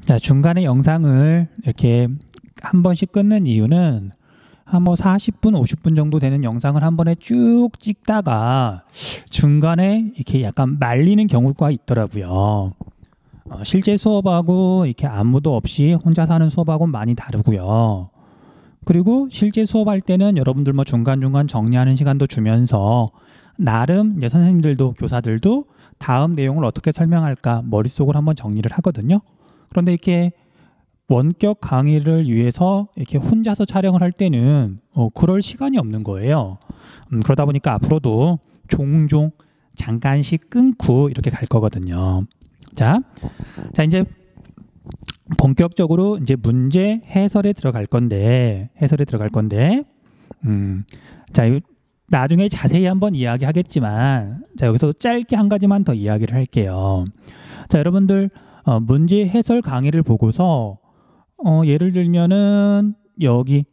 자, 중간에 영상을 이렇게 한 번씩 끊는 이유는 한 뭐 40분, 50분 정도 되는 영상을 한 번에 쭉 찍다가 중간에 이렇게 약간 말리는 경우가 있더라고요. 실제 수업하고 이렇게 아무도 없이 혼자 사는 수업하고는 많이 다르고요. 그리고 실제 수업할 때는 여러분들 뭐 중간중간 정리하는 시간도 주면서 나름 이제 선생님들도 교사들도 다음 내용을 어떻게 설명할까 머릿속으로 한번 정리를 하거든요. 그런데 이렇게 원격 강의를 위해서 이렇게 혼자서 촬영을 할 때는 그럴 시간이 없는 거예요. 그러다 보니까 앞으로도 종종 잠깐씩 끊고 이렇게 갈 거거든요. 자 이제 본격적으로 이제 문제 해설에 들어갈 건데 자, 나중에 자세히 한번 이야기하겠지만 자, 여기서 짧게 한 가지만 더 이야기를 할게요. 자, 여러분들 문제 해설 강의를 보고서 예를 들면은 여기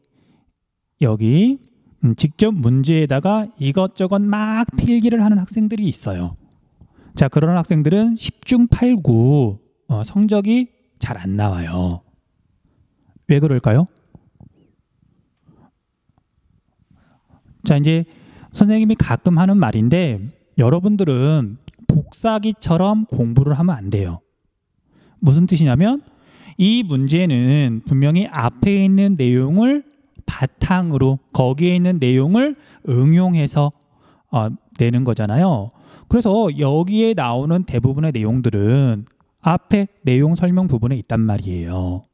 직접 문제에다가 이것저것 막 필기를 하는 학생들이 있어요. 자, 그런 학생들은 10중 8구 성적이 잘 안 나와요. 왜 그럴까요? 자, 이제 선생님이 가끔 하는 말인데 여러분들은 복사기처럼 공부를 하면 안 돼요. 무슨 뜻이냐면 이 문제는 분명히 앞에 있는 내용을 바탕으로 거기에 있는 내용을 응용해서 내는 거잖아요. 그래서 여기에 나오는 대부분의 내용들은 앞에 내용 설명 부분에 있단 말이에요.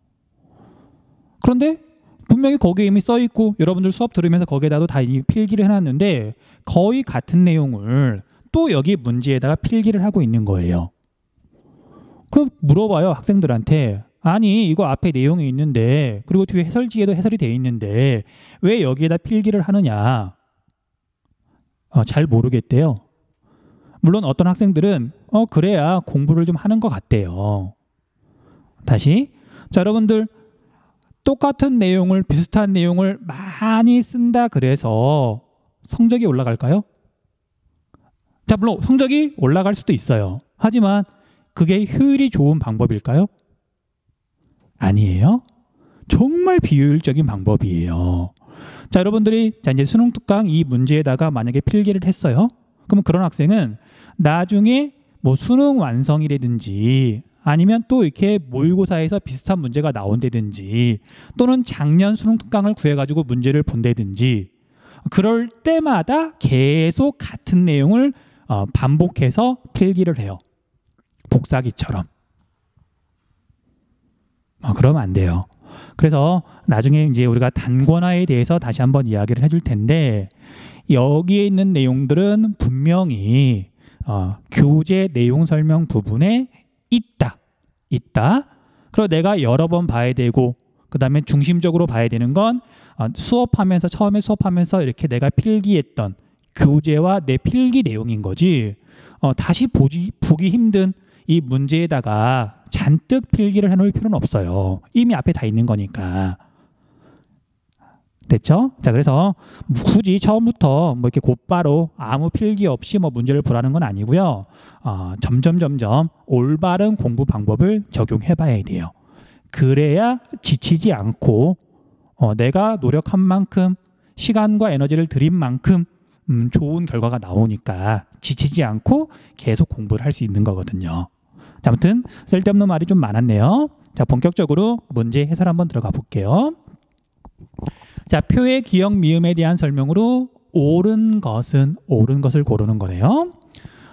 그런데 분명히 거기에 이미 써 있고 여러분들 수업 들으면서 거기에다도 다 필기를 해놨는데 거의 같은 내용을 또 여기 문제에다가 필기를 하고 있는 거예요. 그럼 물어봐요, 학생들한테. 아니, 이거 앞에 내용이 있는데 그리고 뒤에 해설지에도 해설이 돼 있는데 왜 여기에다 필기를 하느냐? 잘 모르겠대요. 물론 어떤 학생들은 그래야 공부를 좀 하는 것 같대요. 다시, 자, 여러분들 똑같은 내용을, 비슷한 내용을 많이 쓴다 그래서 성적이 올라갈까요? 자, 물론 성적이 올라갈 수도 있어요. 하지만 그게 효율이 좋은 방법일까요? 아니에요. 정말 비효율적인 방법이에요. 자, 여러분들이 이제 수능 특강 이 문제에다가 만약에 필기를 했어요. 그러면 그런 학생은 나중에 뭐 수능 완성이라든지 아니면 또 이렇게 모의고사에서 비슷한 문제가 나온다든지 또는 작년 수능 특강을 구해가지고 문제를 본다든지 그럴 때마다 계속 같은 내용을 반복해서 필기를 해요. 복사기처럼. 그러면 안 돼요. 그래서 나중에 이제 우리가 단권화에 대해서 다시 한번 이야기를 해줄 텐데 여기에 있는 내용들은 분명히 교재 내용 설명 부분에 있다. 그리고 내가 여러 번 봐야 되고 그 다음에 중심적으로 봐야 되는 건 처음에 수업하면서 이렇게 내가 필기했던 교재와 내 필기 내용인 거지 다시 보기 힘든 이 문제에다가 잔뜩 필기를 해놓을 필요는 없어요. 이미 앞에 다 있는 거니까. 됐죠? 자, 그래서 굳이 처음부터 뭐 이렇게 곧바로 아무 필기 없이 뭐 문제를 보라는 건 아니고요. 점점 올바른 공부 방법을 적용해 봐야 돼요. 그래야 지치지 않고 내가 노력한 만큼 시간과 에너지를 들인 만큼 좋은 결과가 나오니까 지치지 않고 계속 공부를 할 수 있는 거거든요. 자, 아무튼 쓸데없는 말이 좀 많았네요. 자, 본격적으로 문제 해설 한번 들어가 볼게요. 자, 표의 기억 미음에 대한 설명으로 옳은 것을 고르는 거네요.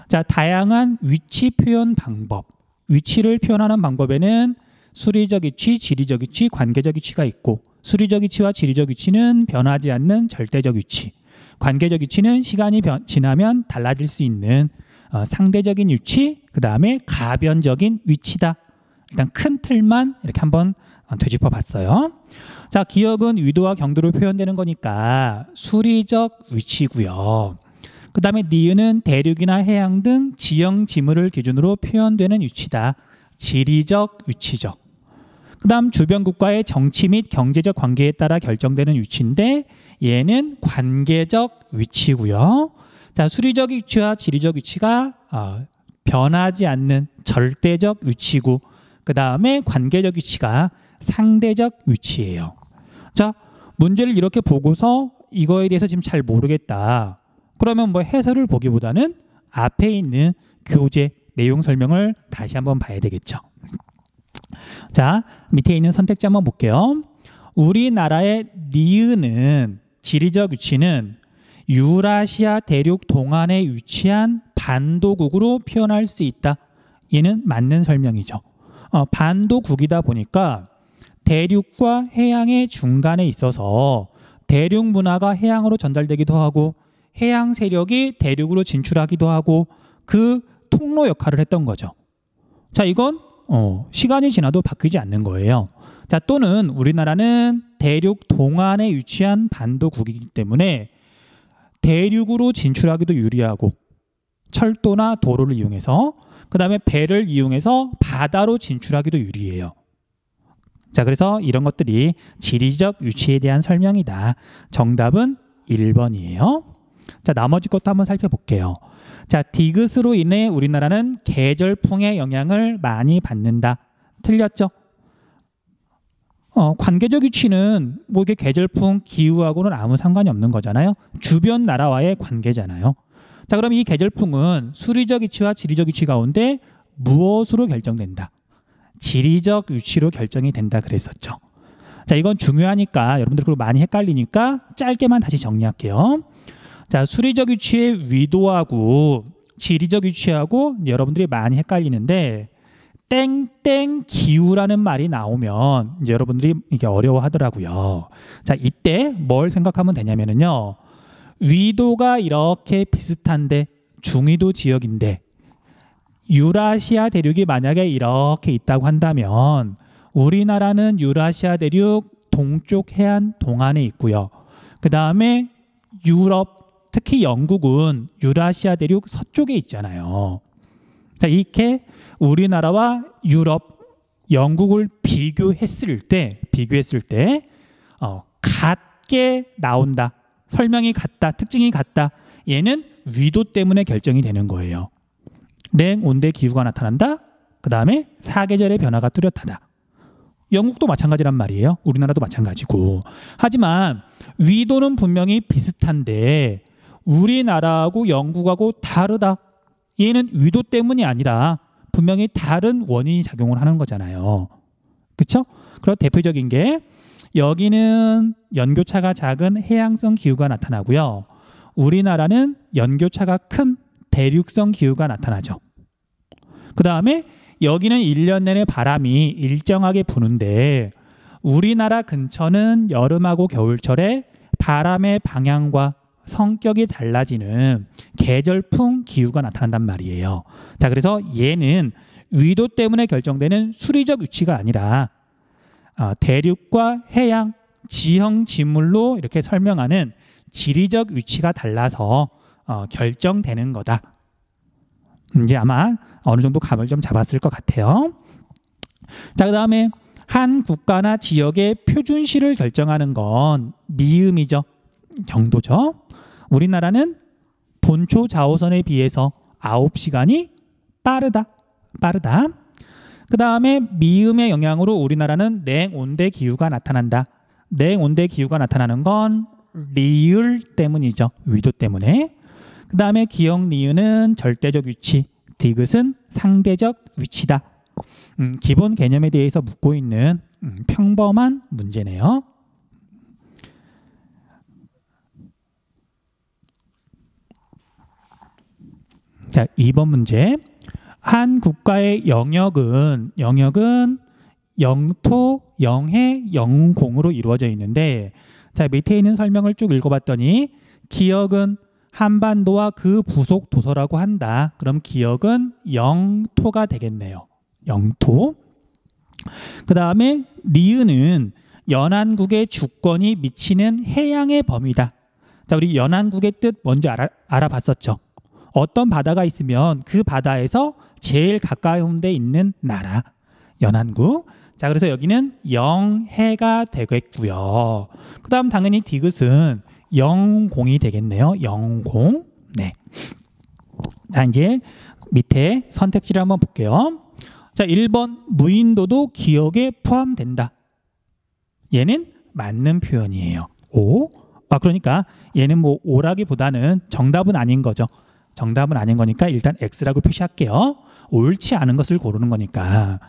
자, 다양한 위치 표현 방법. 위치를 표현하는 방법에는 수리적 위치, 지리적 위치, 관계적 위치가 있고 수리적 위치와 지리적 위치는 변하지 않는 절대적 위치. 관계적 위치는 시간이 지나면 달라질 수 있는 상대적인 위치, 그 다음에 가변적인 위치다. 일단 큰 틀만 이렇게 한번 되짚어 봤어요. 자, 기억은 위도와 경도로 표현되는 거니까 수리적 위치고요. 그 다음에 니은은 대륙이나 해양 등 지형 지물을 기준으로 표현되는 위치다. 지리적 위치죠. 그 다음 주변 국가의 정치 및 경제적 관계에 따라 결정되는 위치인데 얘는 관계적 위치고요. 자, 수리적 위치와 지리적 위치가 변하지 않는 절대적 위치고 그 다음에 관계적 위치가 상대적 위치예요. 자, 문제를 이렇게 보고서 이거에 대해서 지금 잘 모르겠다. 그러면 뭐 해설을 보기보다는 앞에 있는 교재 내용 설명을 다시 한번 봐야 되겠죠. 자, 밑에 있는 선택지 한번 볼게요. 우리나라의 니은은 지리적 위치는 유라시아 대륙 동안에 위치한 반도국으로 표현할 수 있다. 얘는 맞는 설명이죠. 반도국이다 보니까 대륙과 해양의 중간에 있어서 대륙 문화가 해양으로 전달되기도 하고 해양 세력이 대륙으로 진출하기도 하고 그 통로 역할을 했던 거죠. 자, 이건 시간이 지나도 바뀌지 않는 거예요. 자, 또는 우리나라는 대륙 동안에 위치한 반도국이기 때문에 대륙으로 진출하기도 유리하고 철도나 도로를 이용해서 그 다음에 배를 이용해서 바다로 진출하기도 유리해요. 자, 그래서 이런 것들이 지리적 위치에 대한 설명이다. 정답은 1번이에요. 자, 나머지 것도 한번 살펴볼게요. 자, 디귿으로 인해 우리나라는 계절풍의 영향을 많이 받는다. 틀렸죠? 관계적 위치는 뭐 이게 계절풍, 기후하고는 아무 상관이 없는 거잖아요. 주변 나라와의 관계잖아요. 자, 그럼 이 계절풍은 수리적 위치와 지리적 위치 가운데 무엇으로 결정된다? 지리적 위치로 결정이 된다 그랬었죠. 자, 이건 중요하니까 여러분들 그리고 많이 헷갈리니까 짧게만 다시 정리할게요. 자, 수리적 위치의 위도하고 지리적 위치하고 여러분들이 많이 헷갈리는데 땡땡 기후라는 말이 나오면 이제 여러분들이 이게 어려워하더라고요. 자, 이때 뭘 생각하면 되냐면요. 위도가 이렇게 비슷한데 중위도 지역인데 유라시아 대륙이 만약에 이렇게 있다고 한다면 우리나라는 유라시아 대륙 동쪽 해안 동안에 있고요. 그 다음에 유럽, 특히 영국은 유라시아 대륙 서쪽에 있잖아요. 자, 이렇게 우리나라와 유럽, 영국을 비교했을 때 같게 나온다. 설명이 같다. 특징이 같다. 얘는 위도 때문에 결정이 되는 거예요. 냉온대 기후가 나타난다. 그 다음에 사계절의 변화가 뚜렷하다. 영국도 마찬가지란 말이에요. 우리나라도 마찬가지고. 하지만 위도는 분명히 비슷한데 우리나라하고 영국하고 다르다. 얘는 위도 때문이 아니라 분명히 다른 원인이 작용을 하는 거잖아요. 그렇죠? 그리고 대표적인 게 여기는 연교차가 작은 해양성 기후가 나타나고요. 우리나라는 연교차가 큰 대륙성 기후가 나타나죠. 그 다음에 여기는 1년 내내 바람이 일정하게 부는데 우리나라 근처는 여름하고 겨울철에 바람의 방향과 성격이 달라지는 계절풍 기후가 나타난단 말이에요. 자, 그래서 얘는 위도 때문에 결정되는 수리적 위치가 아니라 대륙과 해양, 지형, 지물로 이렇게 설명하는 지리적 위치가 달라서 결정되는 거다. 이제 아마 어느 정도 감을 좀 잡았을 것 같아요. 자, 그 다음에 한 국가나 지역의 표준시를 결정하는 건 미음이죠. 경도죠. 우리나라는 본초 자오선에 비해서 9시간이 빠르다. 그 다음에 미음의 영향으로 우리나라는 냉온대 기후가 나타난다. 냉온대 기후가 나타나는 건 리을 때문이죠. 위도 때문에. 그 다음에 기역 니은은 절대적 위치, 디귿은 상대적 위치다. 기본 개념에 대해서 묻고 있는 평범한 문제네요. 자, 2번 문제. 한 국가의 영역은 영토, 영해, 영공으로 이루어져 있는데 자, 밑에 있는 설명을 쭉 읽어봤더니 기역은 한반도와 그 부속 도서라고 한다. 그럼 기역은 영토가 되겠네요. 영토. 그 다음에 니은은 연안국의 주권이 미치는 해양의 범위다. 자, 우리 연안국의 뜻 먼저 알아봤었죠. 어떤 바다가 있으면 그 바다에서 제일 가까운 데 있는 나라, 연안국. 자, 그래서 여기는 영해가 되겠고요. 그 다음 당연히 디귿은 영공이 되겠네요. 영공. 네. 자, 이제 밑에 선택지를 한번 볼게요. 자, 1번 무인도도 기억에 포함된다. 얘는 맞는 표현이에요. 오. 그러니까 얘는 뭐 오라기보다는 정답은 아닌 거죠. 정답은 아닌 거니까 일단 X라고 표시할게요. 옳지 않은 것을 고르는 거니까.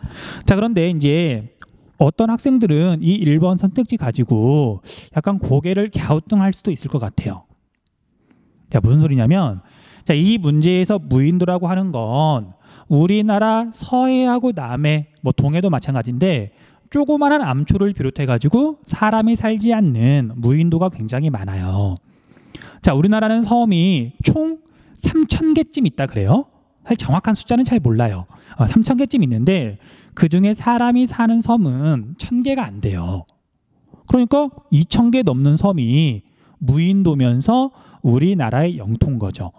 자, 그런데 이제 어떤 학생들은 이 1번 선택지 가지고 약간 고개를 갸우뚱할 수도 있을 것 같아요. 자, 무슨 소리냐면, 자, 이 문제에서 무인도라고 하는 건 우리나라 서해하고 남해, 뭐 동해도 마찬가지인데 조그마한 암초를 비롯해 가지고 사람이 살지 않는 무인도가 굉장히 많아요. 자, 우리나라는 섬이 총 3,000개쯤 있다 그래요. 사실 정확한 숫자는 잘 몰라요. 3,000개쯤 있는데 그중에 사람이 사는 섬은 1,000개가 안 돼요. 그러니까 2,000개 넘는 섬이 무인도면서 우리나라의 영토인 거죠.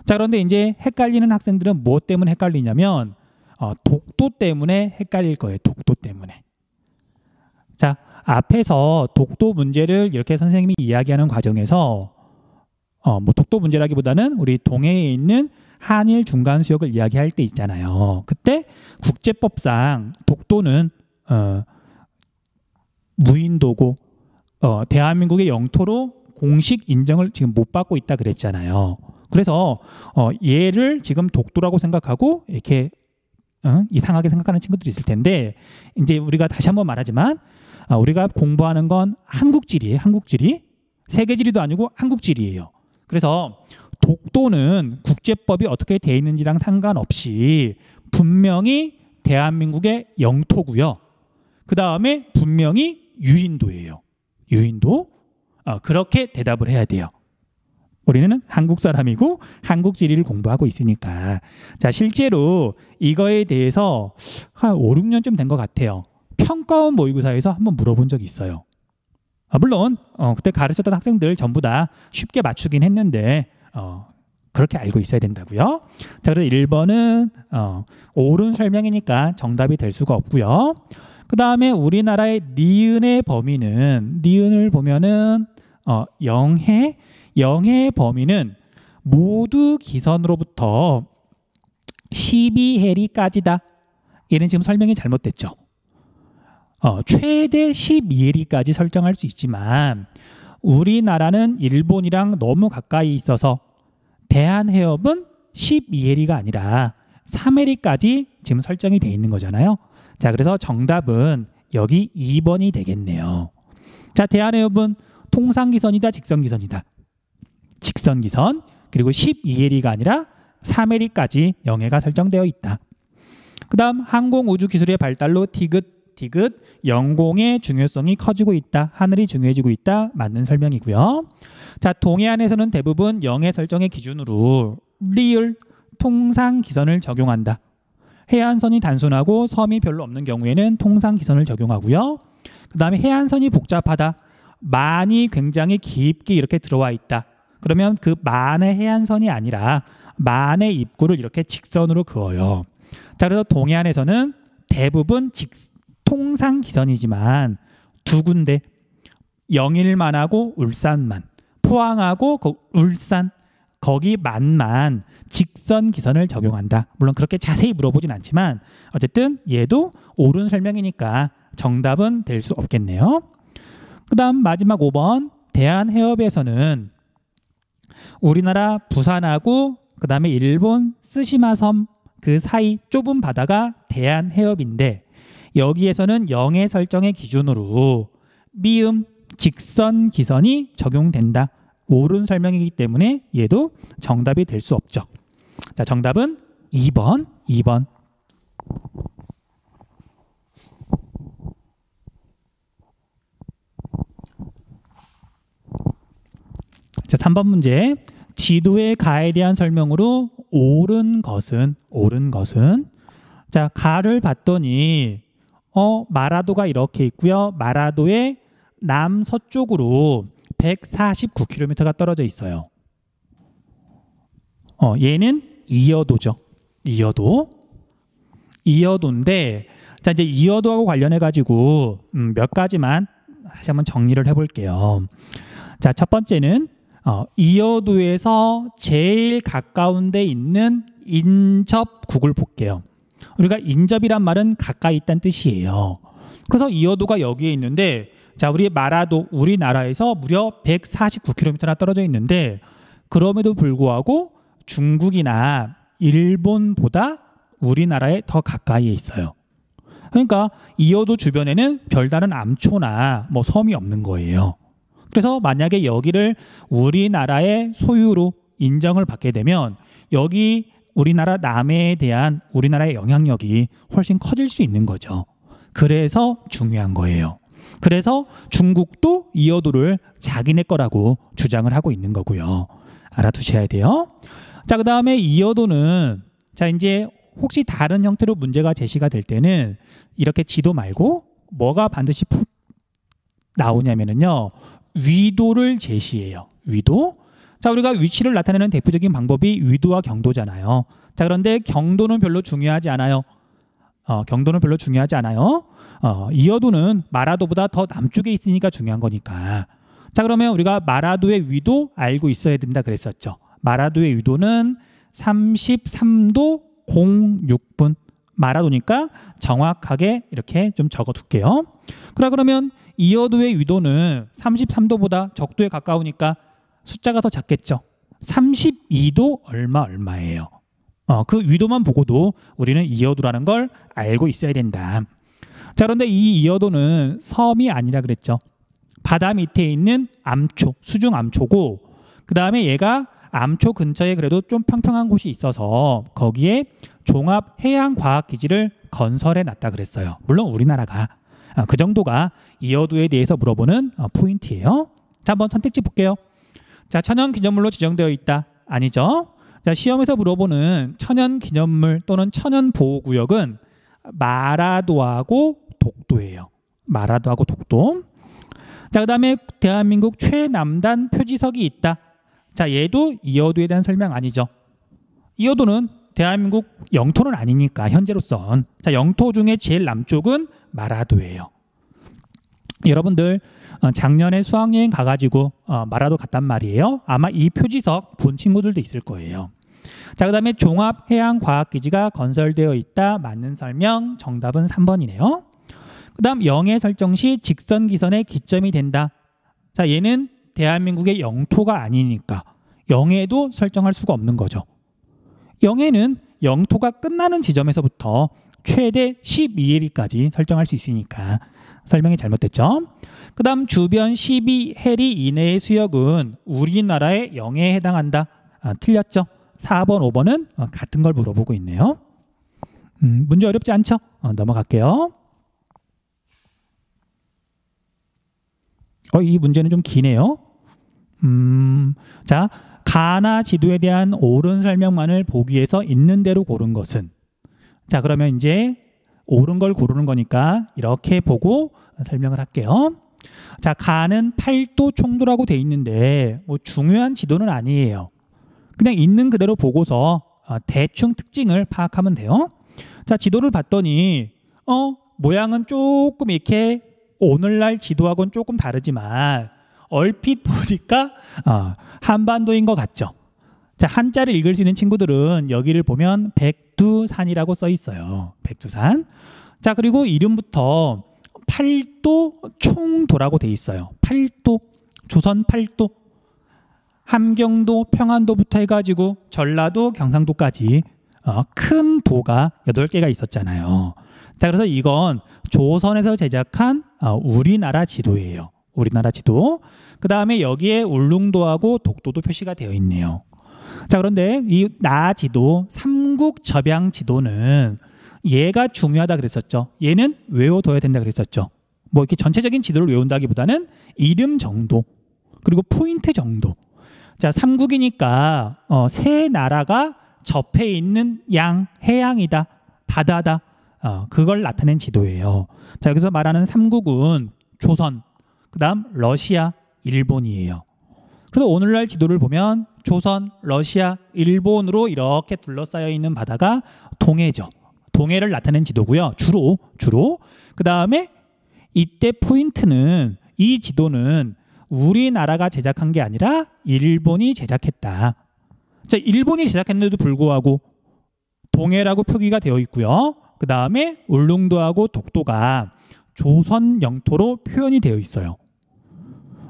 자, 그런데 이제 헷갈리는 학생들은 무엇 때문에 헷갈리냐면 독도 때문에 헷갈릴 거예요. 독도 때문에. 자, 앞에서 독도 문제를 이렇게 선생님이 이야기하는 과정에서 뭐 독도 문제라기보다는 우리 동해에 있는 한일 중간 수역을 이야기할 때 있잖아요. 그때 국제법상 독도는 무인도고 대한민국의 영토로 공식 인정을 지금 못 받고 있다 그랬잖아요. 그래서 얘를 지금 독도라고 생각하고 이렇게 이상하게 생각하는 친구들이 있을 텐데, 이제 우리가 다시 한번 말하지만 우리가 공부하는 건 한국지리예요. 한국지리. 세계지리도 아니고 한국지리예요. 그래서 독도는 국제법이 어떻게 돼 있는지랑 상관없이 분명히 대한민국의 영토고요. 그 다음에 분명히 유인도예요. 유인도. 그렇게 대답을 해야 돼요. 우리는 한국 사람이고 한국 지리를 공부하고 있으니까. 자, 실제로 이거에 대해서 한 5, 6년쯤 된 것 같아요. 평가원 모의고사에서 한번 물어본 적이 있어요. 물론 그때 가르쳤던 학생들 전부 다 쉽게 맞추긴 했는데 그렇게 알고 있어야 된다고요. 자, 그래서 1번은 옳은 설명이니까 정답이 될 수가 없고요. 그 다음에 우리나라의 니은의 범위는, 니은을 보면은 영해의 범위는 모두 기선으로부터 12해리까지다. 얘는 지금 설명이 잘못됐죠. 최대 12해리까지 설정할 수 있지만 우리나라는 일본이랑 너무 가까이 있어서 대한해협은 12해리가 아니라 3해리까지 지금 설정이 돼 있는 거잖아요. 자, 그래서 정답은 여기 2번이 되겠네요. 자, 대한해협은 통상기선이다, 직선기선이다. 직선기선. 그리고 12해리가 아니라 3해리까지 영해가 설정되어 있다. 그 다음 항공우주기술의 발달로 디귿 영공의 중요성이 커지고 있다. 하늘이 중요해지고 있다. 맞는 설명이고요. 자, 동해안에서는 대부분 영해 설정의 기준으로 리을 통상기선을 적용한다. 해안선이 단순하고 섬이 별로 없는 경우에는 통상기선을 적용하고요. 그 다음에 해안선이 복잡하다. 만이 굉장히 깊게 이렇게 들어와 있다. 그러면 그 만의 해안선이 아니라 만의 입구를 이렇게 직선으로 그어요. 자, 그래서 동해안에서는 대부분 통상기선이지만 두 군데, 영일만하고 울산만, 포항하고 울산, 거기 만만 직선기선을 적용한다. 물론 그렇게 자세히 물어보진 않지만 어쨌든 얘도 옳은 설명이니까 정답은 될 수 없겠네요. 그 다음 마지막 5번, 대한해협에서는 우리나라 부산하고 그 다음에 일본 스시마섬 그 사이 좁은 바다가 대한해협인데 여기에서는 영해 설정의 기준으로 미음 직선기선이 적용된다. 옳은 설명이기 때문에 얘도 정답이 될 수 없죠. 자, 정답은 2번. 자, 3번 문제. 지도의 가에 대한 설명으로 옳은 것은 자, 가를 봤더니 마라도가 이렇게 있고요. 마라도의 남서쪽으로 149km가 떨어져 있어요. 얘는 이어도죠. 이어도인데, 자, 이제 이어도하고 관련해 가지고 몇 가지만 다시 한번 정리를 해볼게요. 자, 첫 번째는 이어도에서 제일 가까운 데 있는 인접국을 볼게요. 우리가 인접이란 말은 가까이 있다는 뜻이에요. 그래서 이어도가 여기에 있는데, 자, 우리 마라도 우리나라에서 무려 149km나 떨어져 있는데, 그럼에도 불구하고 중국이나 일본보다 우리나라에 더 가까이에 있어요. 그러니까 이어도 주변에는 별다른 암초나 뭐 섬이 없는 거예요. 그래서 만약에 여기를 우리나라의 소유로 인정을 받게 되면 여기 우리나라 남해에 대한 우리나라의 영향력이 훨씬 커질 수 있는 거죠. 그래서 중요한 거예요. 그래서 중국도 이어도를 자기네 거라고 주장을 하고 있는 거고요. 알아두셔야 돼요. 자, 그 다음에 이어도는, 자, 이제 혹시 다른 형태로 문제가 제시가 될 때는 이렇게 지도 말고 뭐가 반드시 나오냐면요, 위도를 제시해요. 위도. 자, 우리가 위치를 나타내는 대표적인 방법이 위도와 경도잖아요. 자, 그런데 경도는 별로 중요하지 않아요. 경도는 별로 중요하지 않아요. 이어도는 마라도보다 더 남쪽에 있으니까 중요한 거니까. 자, 그러면 우리가 마라도의 위도 알고 있어야 된다 그랬었죠. 마라도의 위도는 33도 06분. 마라도니까 정확하게 이렇게 좀 적어둘게요. 그러면 이어도의 위도는 33도보다 적도에 가까우니까 숫자가 더 작겠죠. 32도 얼마예요. 그 위도만 보고도 우리는 이어도라는 걸 알고 있어야 된다. 자, 그런데 이 이어도는 섬이 아니라 그랬죠. 바다 밑에 있는 암초, 수중 암초고, 그 다음에 얘가 암초 근처에 그래도 좀 평평한 곳이 있어서 거기에 종합해양과학기지를 건설해 놨다 그랬어요. 물론 우리나라가. 그 정도가 이어도에 대해서 물어보는 포인트예요. 자, 한번 선택지 볼게요. 자, 천연기념물로 지정되어 있다. 아니죠. 자, 시험에서 물어보는 천연기념물 또는 천연보호구역은 마라도하고 독도예요. 마라도하고 독도. 자, 그 다음에 대한민국 최남단 표지석이 있다. 자, 얘도 이어도에 대한 설명 아니죠. 이어도는 대한민국 영토는 아니니까 현재로선. 자, 영토 중에 제일 남쪽은 마라도예요. 여러분들 작년에 수학여행 가가지고 마라도 갔단 말이에요. 아마 이 표지석 본 친구들도 있을 거예요. 자, 그 다음에 종합해양과학기지가 건설되어 있다. 맞는 설명. 정답은 3번이네요. 그 다음 영해 설정 시 직선기선의 기점이 된다. 자, 얘는 대한민국의 영토가 아니니까 영해도 설정할 수가 없는 거죠. 영해는 영토가 끝나는 지점에서부터 최대 12해리까지 설정할 수 있으니까 설명이 잘못됐죠. 그 다음 주변 12해리 이내의 수역은 우리나라의 영해에 해당한다. 틀렸죠. 4번, 5번은 같은 걸 물어보고 있네요. 문제 어렵지 않죠? 넘어갈게요. 이 문제는 좀 기네요. 자, 가나 지도에 대한 옳은 설명만을 보기 위해서 있는 대로 고른 것은. 자, 그러면 이제 옳은 걸 고르는 거니까 이렇게 보고 설명을 할게요. 자, 가는 8도 총도라고 돼 있는데 뭐 중요한 지도는 아니에요. 그냥 있는 그대로 보고서 대충 특징을 파악하면 돼요. 자, 지도를 봤더니 모양은 조금 이렇게 오늘날 지도하고는 조금 다르지만 얼핏 보니까 한반도인 것 같죠. 자, 한자를 읽을 수 있는 친구들은 여기를 보면 백두산이라고 써 있어요. 백두산. 자, 그리고 이름부터 8도 총도라고 돼 있어요. 8도, 조선 8도. 함경도, 평안도부터 해가지고 전라도, 경상도까지 큰 도가 8개가 있었잖아요. 자, 그래서 이건 조선에서 제작한 우리나라 지도예요. 우리나라 지도. 그 다음에 여기에 울릉도하고 독도도 표시가 되어 있네요. 자, 그런데 이 나지도, 삼국접양 지도는 얘가 중요하다 그랬었죠. 얘는 외워둬야 된다 그랬었죠. 뭐 이렇게 전체적인 지도를 외운다기보다는 이름 정도, 그리고 포인트 정도. 자, 삼국이니까 세 나라가 접해 있는 해양이다, 바다다. 그걸 나타낸 지도예요. 자, 여기서 말하는 삼국은 조선, 그 다음 러시아, 일본이에요. 그래서 오늘날 지도를 보면 조선, 러시아, 일본으로 이렇게 둘러싸여 있는 바다가 동해죠. 동해를 나타낸 지도고요. 주로. 그 다음에 이때 포인트는 이 지도는 우리나라가 제작한 게 아니라 일본이 제작했다. 자, 일본이 제작했는데도 불구하고 동해라고 표기가 되어 있고요. 그 다음에 울릉도하고 독도가 조선 영토로 표현이 되어 있어요.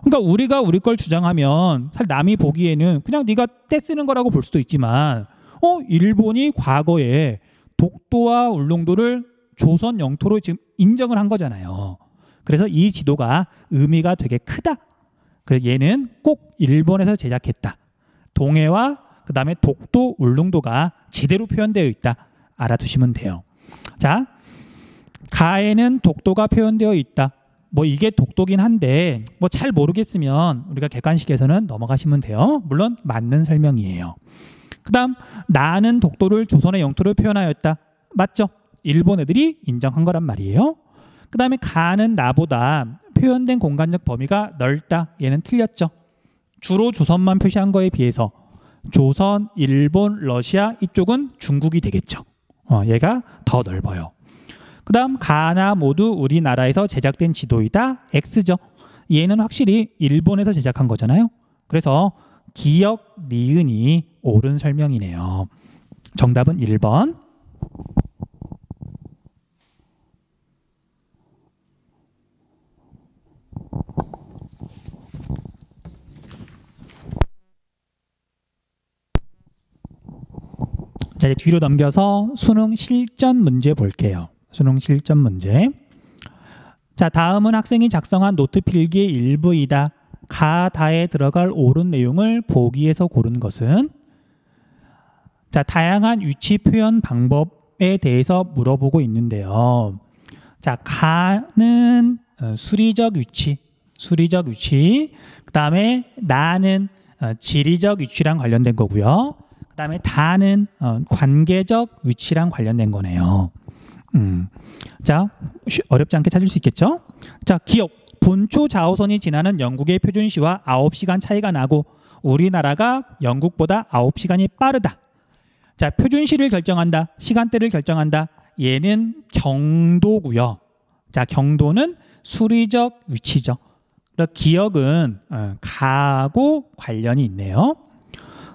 그러니까 우리가 우리 걸 주장하면 사실 남이 보기에는 그냥 네가 떼쓰는 거라고 볼 수도 있지만 일본이 과거에 독도와 울릉도를 조선 영토로 지금 인정을 한 거잖아요. 그래서 이 지도가 의미가 되게 크다. 그래서 얘는 꼭 일본에서 제작했다. 동해와 그 다음에 독도, 울릉도가 제대로 표현되어 있다. 알아두시면 돼요. 자, 가에는 독도가 표현되어 있다. 뭐 이게 독도긴 한데 뭐 잘 모르겠으면 우리가 객관식에서는 넘어가시면 돼요. 물론 맞는 설명이에요. 그 다음 나는 독도를 조선의 영토로 표현하였다. 맞죠? 일본 애들이 인정한 거란 말이에요. 그 다음에 가는 나보다 표현된 공간적 범위가 넓다. 얘는 틀렸죠. 주로 조선만 표시한 거에 비해서 조선, 일본, 러시아 이쪽은 중국이 되겠죠. 얘가 더 넓어요. 그 다음 가나 모두 우리나라에서 제작된 지도이다. X죠. 얘는 확실히 일본에서 제작한 거잖아요. 그래서 기역, 니은이 옳은 설명이네요. 정답은 1번. 자, 이제 뒤로 넘겨서 수능 실전 문제 볼게요. 수능 실전 문제. 자, 다음은 학생이 작성한 노트 필기의 일부이다. 가, 다에 들어갈 옳은 내용을 보기에서 고른 것은? 자, 다양한 위치 표현 방법에 대해서 물어보고 있는데요. 자, 가는 수리적 위치, 그 다음에 나는 지리적 위치랑 관련된 거고요. 그 다음에 다는 관계적 위치랑 관련된 거네요. 자, 어렵지 않게 찾을 수 있겠죠? 자, 기억. 본초 좌우선이 지나는 영국의 표준시와 9시간 차이가 나고 우리나라가 영국보다 9시간이 빠르다. 자, 표준시를 결정한다. 시간대를 결정한다. 얘는 경도고요. 자, 경도는 수리적 위치죠. 기억은 가하고 관련이 있네요.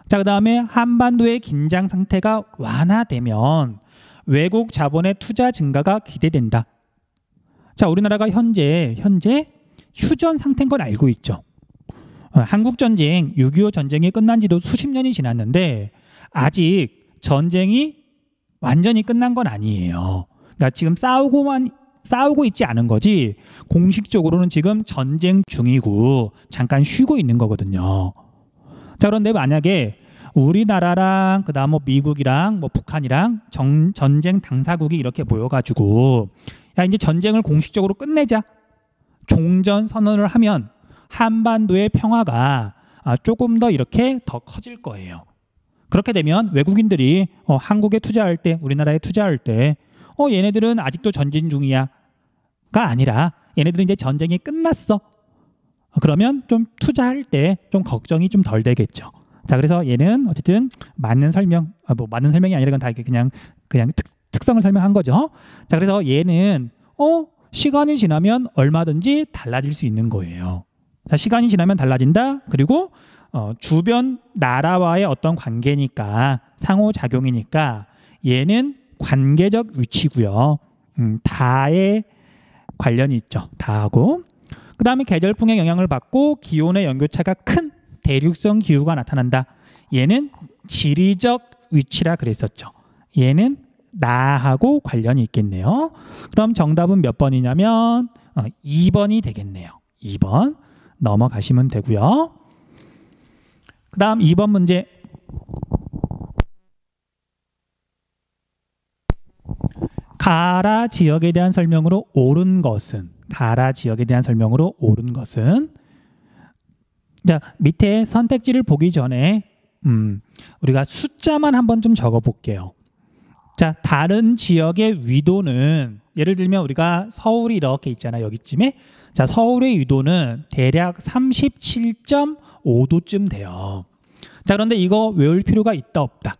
자, 그 다음에 한반도의 긴장 상태가 완화되면 외국 자본의 투자 증가가 기대된다. 자, 우리나라가 현재 휴전 상태인 건 알고 있죠. 한국전쟁, 6.25 전쟁이 끝난 지도 수십 년이 지났는데 아직 전쟁이 완전히 끝난 건 아니에요. 그러니까 지금 싸우고 있지 않은 거지 공식적으로는 지금 전쟁 중이고 잠깐 쉬고 있는 거거든요. 자, 그런데 만약에 우리나라랑 그다음 뭐 미국이랑 뭐 북한이랑 전쟁 당사국이 이렇게 모여가지고 야, 이제 전쟁을 공식적으로 끝내자. 종전 선언을 하면 한반도의 평화가 조금 더 이렇게 더 커질 거예요. 그렇게 되면 외국인들이 한국에 투자할 때, 우리나라에 투자할 때 얘네들은 아직도 전쟁 중이야가 아니라 얘네들은 이제 전쟁이 끝났어. 그러면 좀 투자할 때 좀 걱정이 좀 덜 되겠죠. 자, 그래서 얘는 어쨌든 맞는 설명, 뭐 맞는 설명이 아니라 건 다 그냥 특성을 설명한 거죠. 자, 그래서 얘는 시간이 지나면 얼마든지 달라질 수 있는 거예요. 자, 시간이 지나면 달라진다. 그리고 주변 나라와의 어떤 관계니까 상호작용이니까 얘는 관계적 위치고요. 다에 관련이 있죠. 다하고. 그 다음에 계절풍의 영향을 받고 기온의 연교차가 큰 대륙성 기후가 나타난다. 얘는 지리적 위치라 그랬었죠. 얘는 나하고 관련이 있겠네요. 그럼 정답은 몇 번이냐면 2번이 되겠네요. 2번 넘어가시면 되고요. 그 다음 2번 문제. 가라 지역에 대한 설명으로 옳은 것은? 가라 지역에 대한 설명으로 옳은 것은? 자, 밑에 선택지를 보기 전에 우리가 숫자만 한번 좀 적어 볼게요. 자, 다른 지역의 위도는 예를 들면 우리가 서울이 이렇게 있잖아요. 여기쯤에. 자, 서울의 위도는 대략 37.5도쯤 돼요. 자, 그런데 이거 외울 필요가 있다 없다?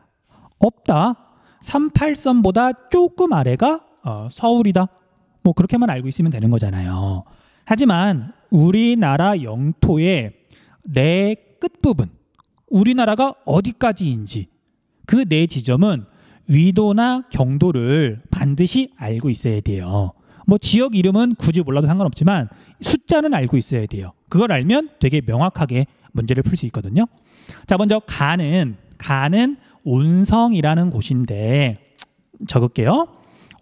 없다. 38선보다 조금 아래가 서울이다. 뭐 그렇게만 알고 있으면 되는 거잖아요. 하지만 우리나라 영토의 내 끝부분, 우리나라가 어디까지인지 그 네 지점은 위도나 경도를 반드시 알고 있어야 돼요. 뭐 지역 이름은 굳이 몰라도 상관없지만 숫자는 알고 있어야 돼요. 그걸 알면 되게 명확하게 문제를 풀 수 있거든요. 자, 먼저 가는 온성이라는 곳인데 적을게요.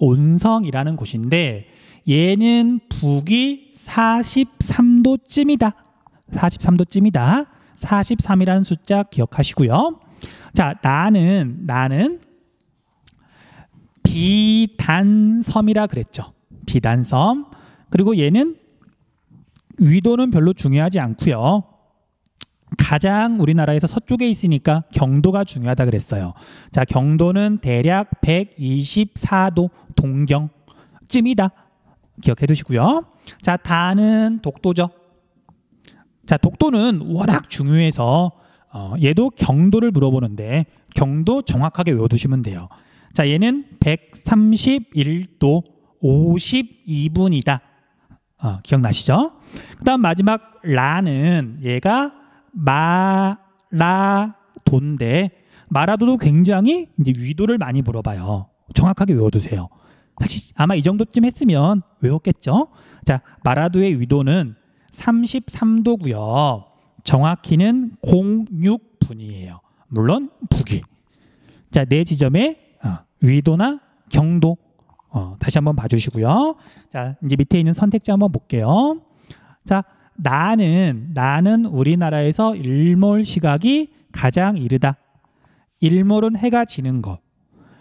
온성이라는 곳인데 얘는 북위 43도쯤이다. 43도쯤이다. 43이라는 숫자 기억하시고요. 자, 나는 비단섬이라 그랬죠. 비단섬. 그리고 얘는 위도는 별로 중요하지 않고요. 가장 우리나라에서 서쪽에 있으니까 경도가 중요하다 그랬어요. 자, 경도는 대략 124도 동경쯤이다. 기억해 두시고요. 자, 다는 독도죠. 자, 독도는 워낙 중요해서 얘도 경도를 물어보는데 경도 정확하게 외워두시면 돼요. 자, 얘는 131도 52분이다. 기억나시죠? 그 다음 마지막 라는 얘가 마라도인데 마라도도 굉장히 이제 위도를 많이 물어봐요. 정확하게 외워두세요. 사실 아마 이 정도쯤 했으면 외웠겠죠? 자, 마라도의 위도는 33도고요. 정확히는 06분이에요. 물론 북위. 자, 네 지점의 위도나 경도 다시 한번 봐주시고요. 자, 이제 밑에 있는 선택지 한번 볼게요. 자, 나는 우리나라에서 일몰 시각이 가장 이르다. 일몰은 해가 지는 것.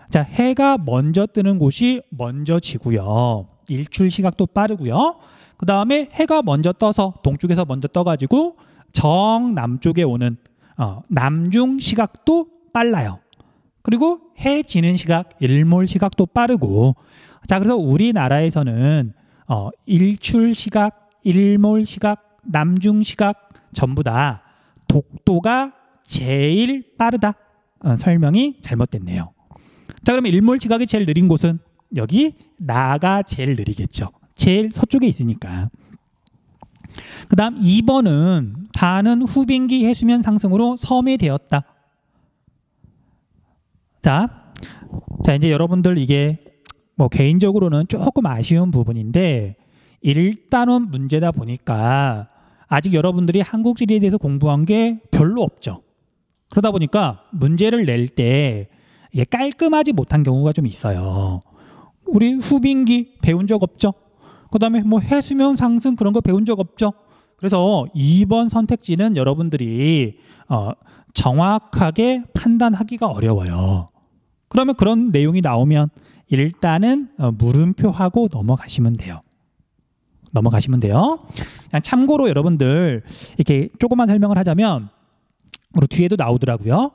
자, 해가 먼저 뜨는 곳이 먼저 지고요. 일출 시각도 빠르고요. 그 다음에 해가 먼저 떠서 동쪽에서 먼저 떠가지고 정남쪽에 오는 남중 시각도 빨라요. 그리고 해 지는 시각, 일몰 시각도 빠르고. 자, 그래서 우리나라에서는 일출 시각, 일몰 시각, 남중 시각 전부 다 독도가 제일 빠르다. 설명이 잘못됐네요. 자, 그러면 일몰 시각이 제일 느린 곳은 여기 나가 제일 느리겠죠. 제일 서쪽에 있으니까. 그 다음 2번은 다는 후빙기 해수면 상승으로 섬이 되었다. 자, 이제 여러분들 이게 뭐 개인적으로는 조금 아쉬운 부분인데 일단은 문제다 보니까 아직 여러분들이 한국 지리에 대해서 공부한 게 별로 없죠. 그러다 보니까 문제를 낼 때 이게 깔끔하지 못한 경우가 좀 있어요. 우리 후빙기 배운 적 없죠? 그 다음에 뭐 해수면 상승 그런 거 배운 적 없죠? 그래서 2번 선택지는 여러분들이 정확하게 판단하기가 어려워요. 그러면 그런 내용이 나오면 일단은 물음표하고 넘어가시면 돼요. 그냥 참고로 여러분들 이렇게 조금만 설명을 하자면 우리 뒤에도 나오더라고요.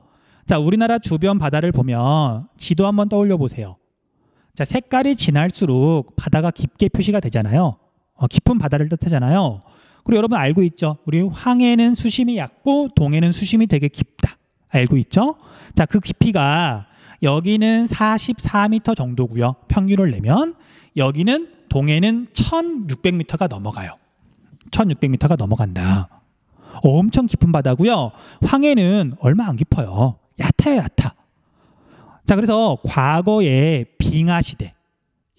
자, 우리나라 주변 바다를 보면 지도 한번 떠올려 보세요. 자, 색깔이 진할수록 바다가 깊게 표시가 되잖아요. 깊은 바다를 뜻하잖아요. 그리고 여러분 알고 있죠? 우리 황해는 수심이 얕고 동해는 수심이 되게 깊다. 알고 있죠? 자, 그 깊이가 여기는 44m 정도고요. 평균을 내면 여기는 동해는 1600m가 넘어가요. 1600m가 넘어간다. 엄청 깊은 바다고요. 황해는 얼마 안 깊어요. 얕아요. 자, 그래서 과거에 빙하시대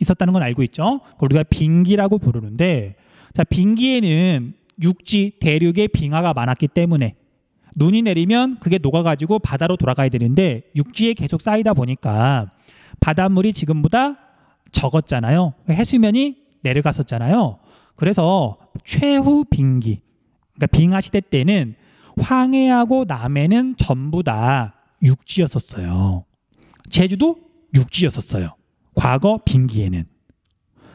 있었다는 건 알고 있죠? 그걸 우리가 빙기라고 부르는데, 자, 빙기에는 육지, 대륙에 빙하가 많았기 때문에 눈이 내리면 그게 녹아가지고 바다로 돌아가야 되는데 육지에 계속 쌓이다 보니까 바닷물이 지금보다 적었잖아요. 해수면이 내려갔었잖아요. 그래서 최후 빙기, 그러니까 빙하 시대 때는 황해하고 남해는 전부 다 육지였었어요. 제주도 육지였었어요. 과거 빙기에는.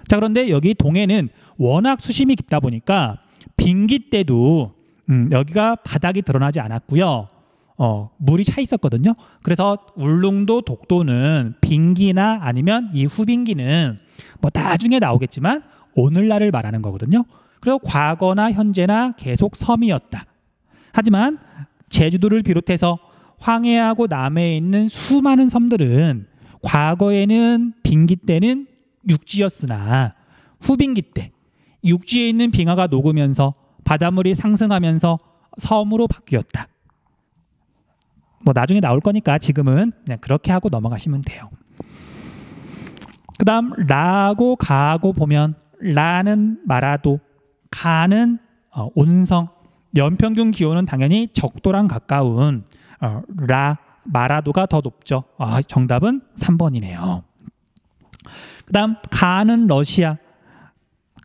자, 그런데 여기 동해는 워낙 수심이 깊다 보니까 빙기 때도 여기가 바닥이 드러나지 않았고요. 물이 차 있었거든요. 그래서 울릉도, 독도는 빙기나 아니면 이 후빙기는 뭐 나중에 나오겠지만 오늘날을 말하는 거거든요. 그래서 과거나 현재나 계속 섬이었다. 하지만 제주도를 비롯해서 황해하고 남해에 있는 수많은 섬들은 과거에는 빙기 때는 육지였으나 후빙기 때 육지에 있는 빙하가 녹으면서 바닷물이 상승하면서 섬으로 바뀌었다. 뭐 나중에 나올 거니까 지금은 그냥 그렇게 하고 넘어가시면 돼요. 그다음 라고 가고 보면 라는 마라도, 가는 온성, 연평균 기온은 당연히 적도랑 가까운 라 마라도가 더 높죠. 정답은 3번이네요. 그다음 가는 러시아,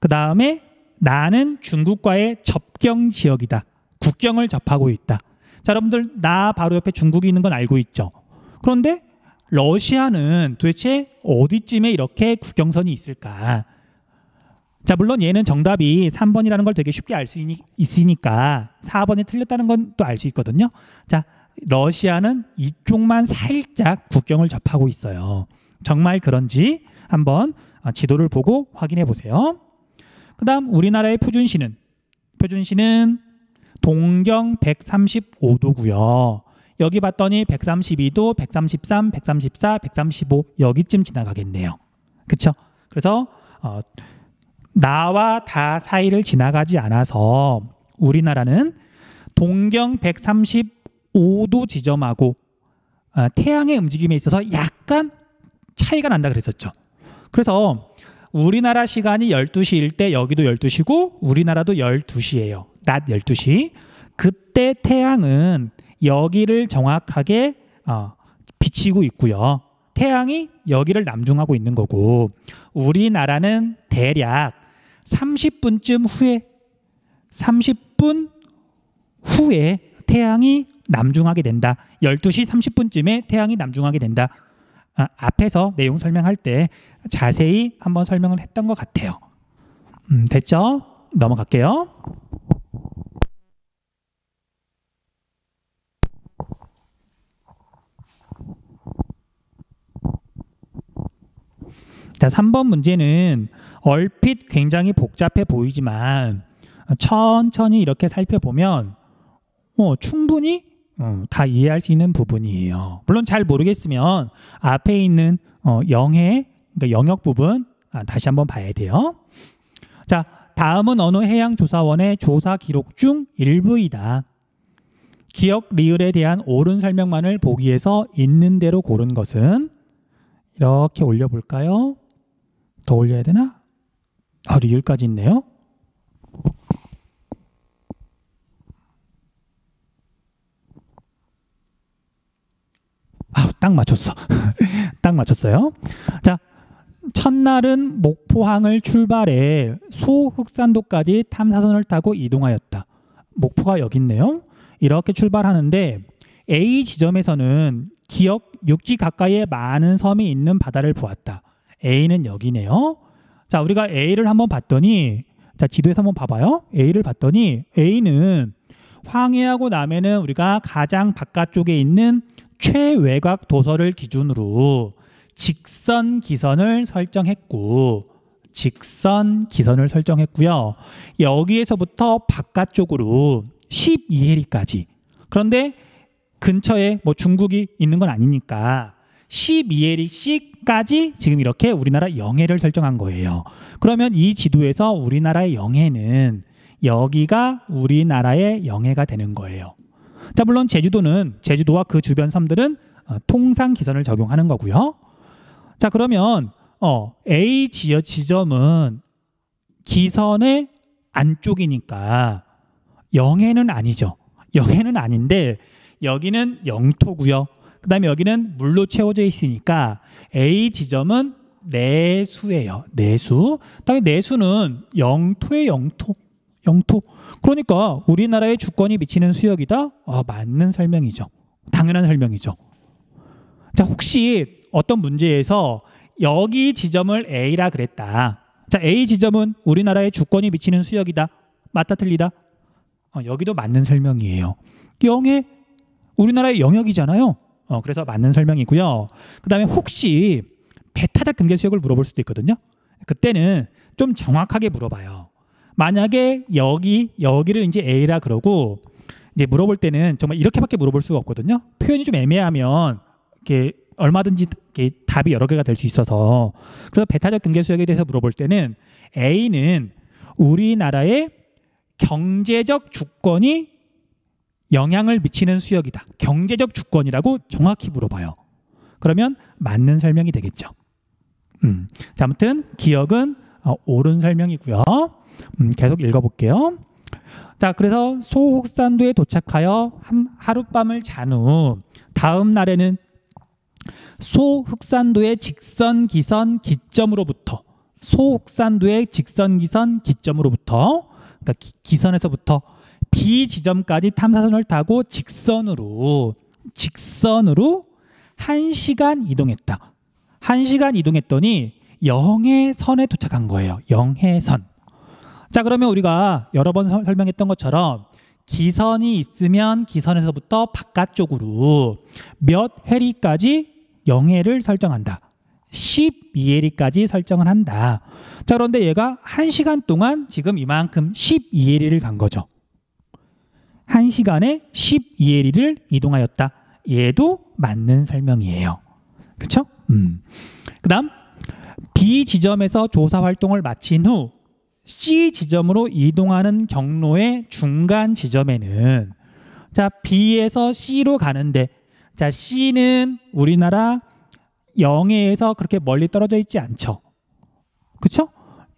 그다음에 나는 중국과의 접경 지역이다. 국경을 접하고 있다. 자, 여러분들 나 바로 옆에 중국이 있는 건 알고 있죠. 그런데 러시아는 도대체 어디쯤에 이렇게 국경선이 있을까? 자, 물론 얘는 정답이 3번이라는 걸 되게 쉽게 알 수 있으니까 4번이 틀렸다는 건 또 알 수 있거든요. 자, 러시아는 이쪽만 살짝 국경을 접하고 있어요. 정말 그런지 한번 지도를 보고 확인해 보세요. 그 다음 우리나라의 표준시는 동경 135도고요. 여기 봤더니 132도, 133, 134, 135 여기쯤 지나가겠네요. 그렇죠? 그래서 나와 다 사이를 지나가지 않아서 우리나라는 동경 135도 지점하고 태양의 움직임에 있어서 약간 차이가 난다 그랬었죠. 그래서 우리나라 시간이 12시일 때 여기도 12시고 우리나라도 12시예요. 낮 12시. 그때 태양은 여기를 정확하게 비치고 있고요. 태양이 여기를 남중하고 있는 거고, 우리나라는 대략 30분쯤 후에 30분 후에 태양이 남중하게 된다. 12시 30분쯤에 태양이 남중하게 된다. 앞에서 내용 설명할 때 자세히 한번 설명을 했던 것 같아요. 됐죠? 넘어갈게요. 자, 3번 문제는 얼핏 굉장히 복잡해 보이지만 천천히 이렇게 살펴보면 충분히 다 이해할 수 있는 부분이에요. 물론 잘 모르겠으면 앞에 있는 영해, 그러니까 영역 부분 다시 한번 봐야 돼요. 자, 다음은 어느 해양조사원의 조사 기록 중 일부이다. 기억 리을에 대한 옳은 설명만을 보기 위해서 있는 대로 고른 것은, 이렇게 올려볼까요? 더 올려야 되나? 리을까지 있네요. 딱 맞췄어. 딱 맞췄어요. 자, 첫날은 목포항을 출발해 소흑산도까지 탐사선을 타고 이동하였다. 목포가 여기 있네요. 이렇게 출발하는데 A 지점에서는 기역 육지 가까이에 많은 섬이 있는 바다를 보았다. A는 여기네요. 자, 우리가 A를 한번 봤더니, 자, 지도에서 한번 봐봐요. A를 봤더니 A는 황해하고 남해는 우리가 가장 바깥쪽에 있는 최외곽 도서를 기준으로 직선 기선을 설정했고요. 여기에서부터 바깥쪽으로 12해리까지. 그런데 근처에 중국이 있는 건 아니니까 12해리씩까지 지금 이렇게 우리나라 영해를 설정한 거예요. 그러면 이 지도에서 우리나라의 영해는 여기가 우리나라의 영해가 되는 거예요. 자, 물론 제주도와 그 주변 섬들은 통상 기선을 적용하는 거고요. 자, 그러면 A 지점은 기선의 안쪽이니까 영해는 아니죠. 영해는 아닌데 여기는 영토고요. 그 다음에 여기는 물로 채워져 있으니까 A 지점은 내수예요. 내수. 당연히 내수는 영토의 영토. 그러니까 우리나라의 주권이 미치는 수역이다? 맞는 설명이죠. 당연한 설명이죠. 자, 혹시 어떤 문제에서 여기 지점을 A라 그랬다. 자, A 지점은 우리나라의 주권이 미치는 수역이다. 맞다 틀리다? 여기도 맞는 설명이에요. 영해 우리나라의 영역이잖아요. 그래서 맞는 설명이고요. 그 다음에 혹시 배타적 근계 수역을 물어볼 수도 있거든요. 그때는 좀 정확하게 물어봐요. 만약에 여기를 이제 A라 그러고 이제 물어볼 때는 정말 이렇게밖에 물어볼 수가 없거든요. 표현이 좀 애매하면 이렇게 얼마든지 이렇게 답이 여러 개가 될 수 있어서, 그래서 배타적 근계 수역에 대해서 물어볼 때는 A는 우리나라의 경제적 주권이 영향을 미치는 수역이다. 경제적 주권이라고 정확히 물어봐요. 그러면 맞는 설명이 되겠죠. 자, 아무튼 기억은 옳은 설명이고요. 계속 읽어볼게요. 자, 그래서 소혹산도에 도착하여 하룻밤을 잔 후 다음 날에는 소흑산도의 직선 기선 기점으로부터 소흑산도의 직선 기선 기점으로부터 그러니까 기선에서부터 B 지점까지 탐사선을 타고 직선으로 1시간 이동했다. 1시간 이동했더니 영해선에 도착한 거예요. 영해선. 자, 그러면 우리가 여러 번 설명했던 것처럼 기선이 있으면 기선에서부터 바깥쪽으로 몇 해리까지 영해를 설정한다. 12해리까지 설정을 한다. 자, 그런데 얘가 1시간 동안 지금 이만큼 12해리를 간 거죠. 1시간에 12해리를 이동하였다. 얘도 맞는 설명이에요. 그렇죠? 그 다음 B 지점에서 조사 활동을 마친 후 C 지점으로 이동하는 경로의 중간 지점에는 자, B에서 C로 가는데 자, C는 우리나라 영해에서 그렇게 멀리 떨어져 있지 않죠. 그렇죠?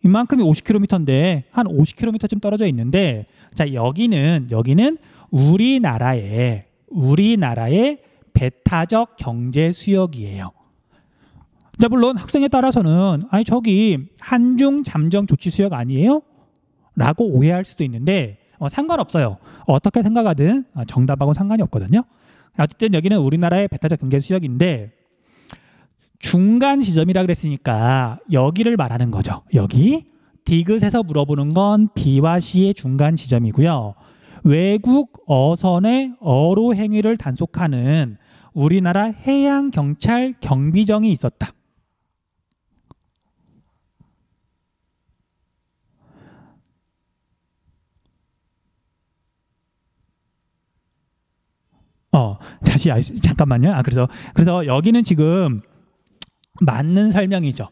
이만큼이 50km인데 한 50km쯤 떨어져 있는데 자, 여기는 우리나라의 배타적 경제 수역이에요. 자, 물론 학생에 따라서는 아니 저기 한중 잠정 조치 수역 아니에요? 라고 오해할 수도 있는데 상관없어요. 어떻게 생각하든 정답하고 상관이 없거든요. 어쨌든 여기는 우리나라의 배타적 경제 수역인데 중간 지점이라 그랬으니까 여기를 말하는 거죠. 여기 디귿에서 물어보는 건 B와 C의 중간 지점이고요. 외국 어선의 어로 행위를 단속하는 우리나라 해양경찰 경비정이 있었다. 잠깐만요. 그래서 여기는 지금 맞는 설명이죠.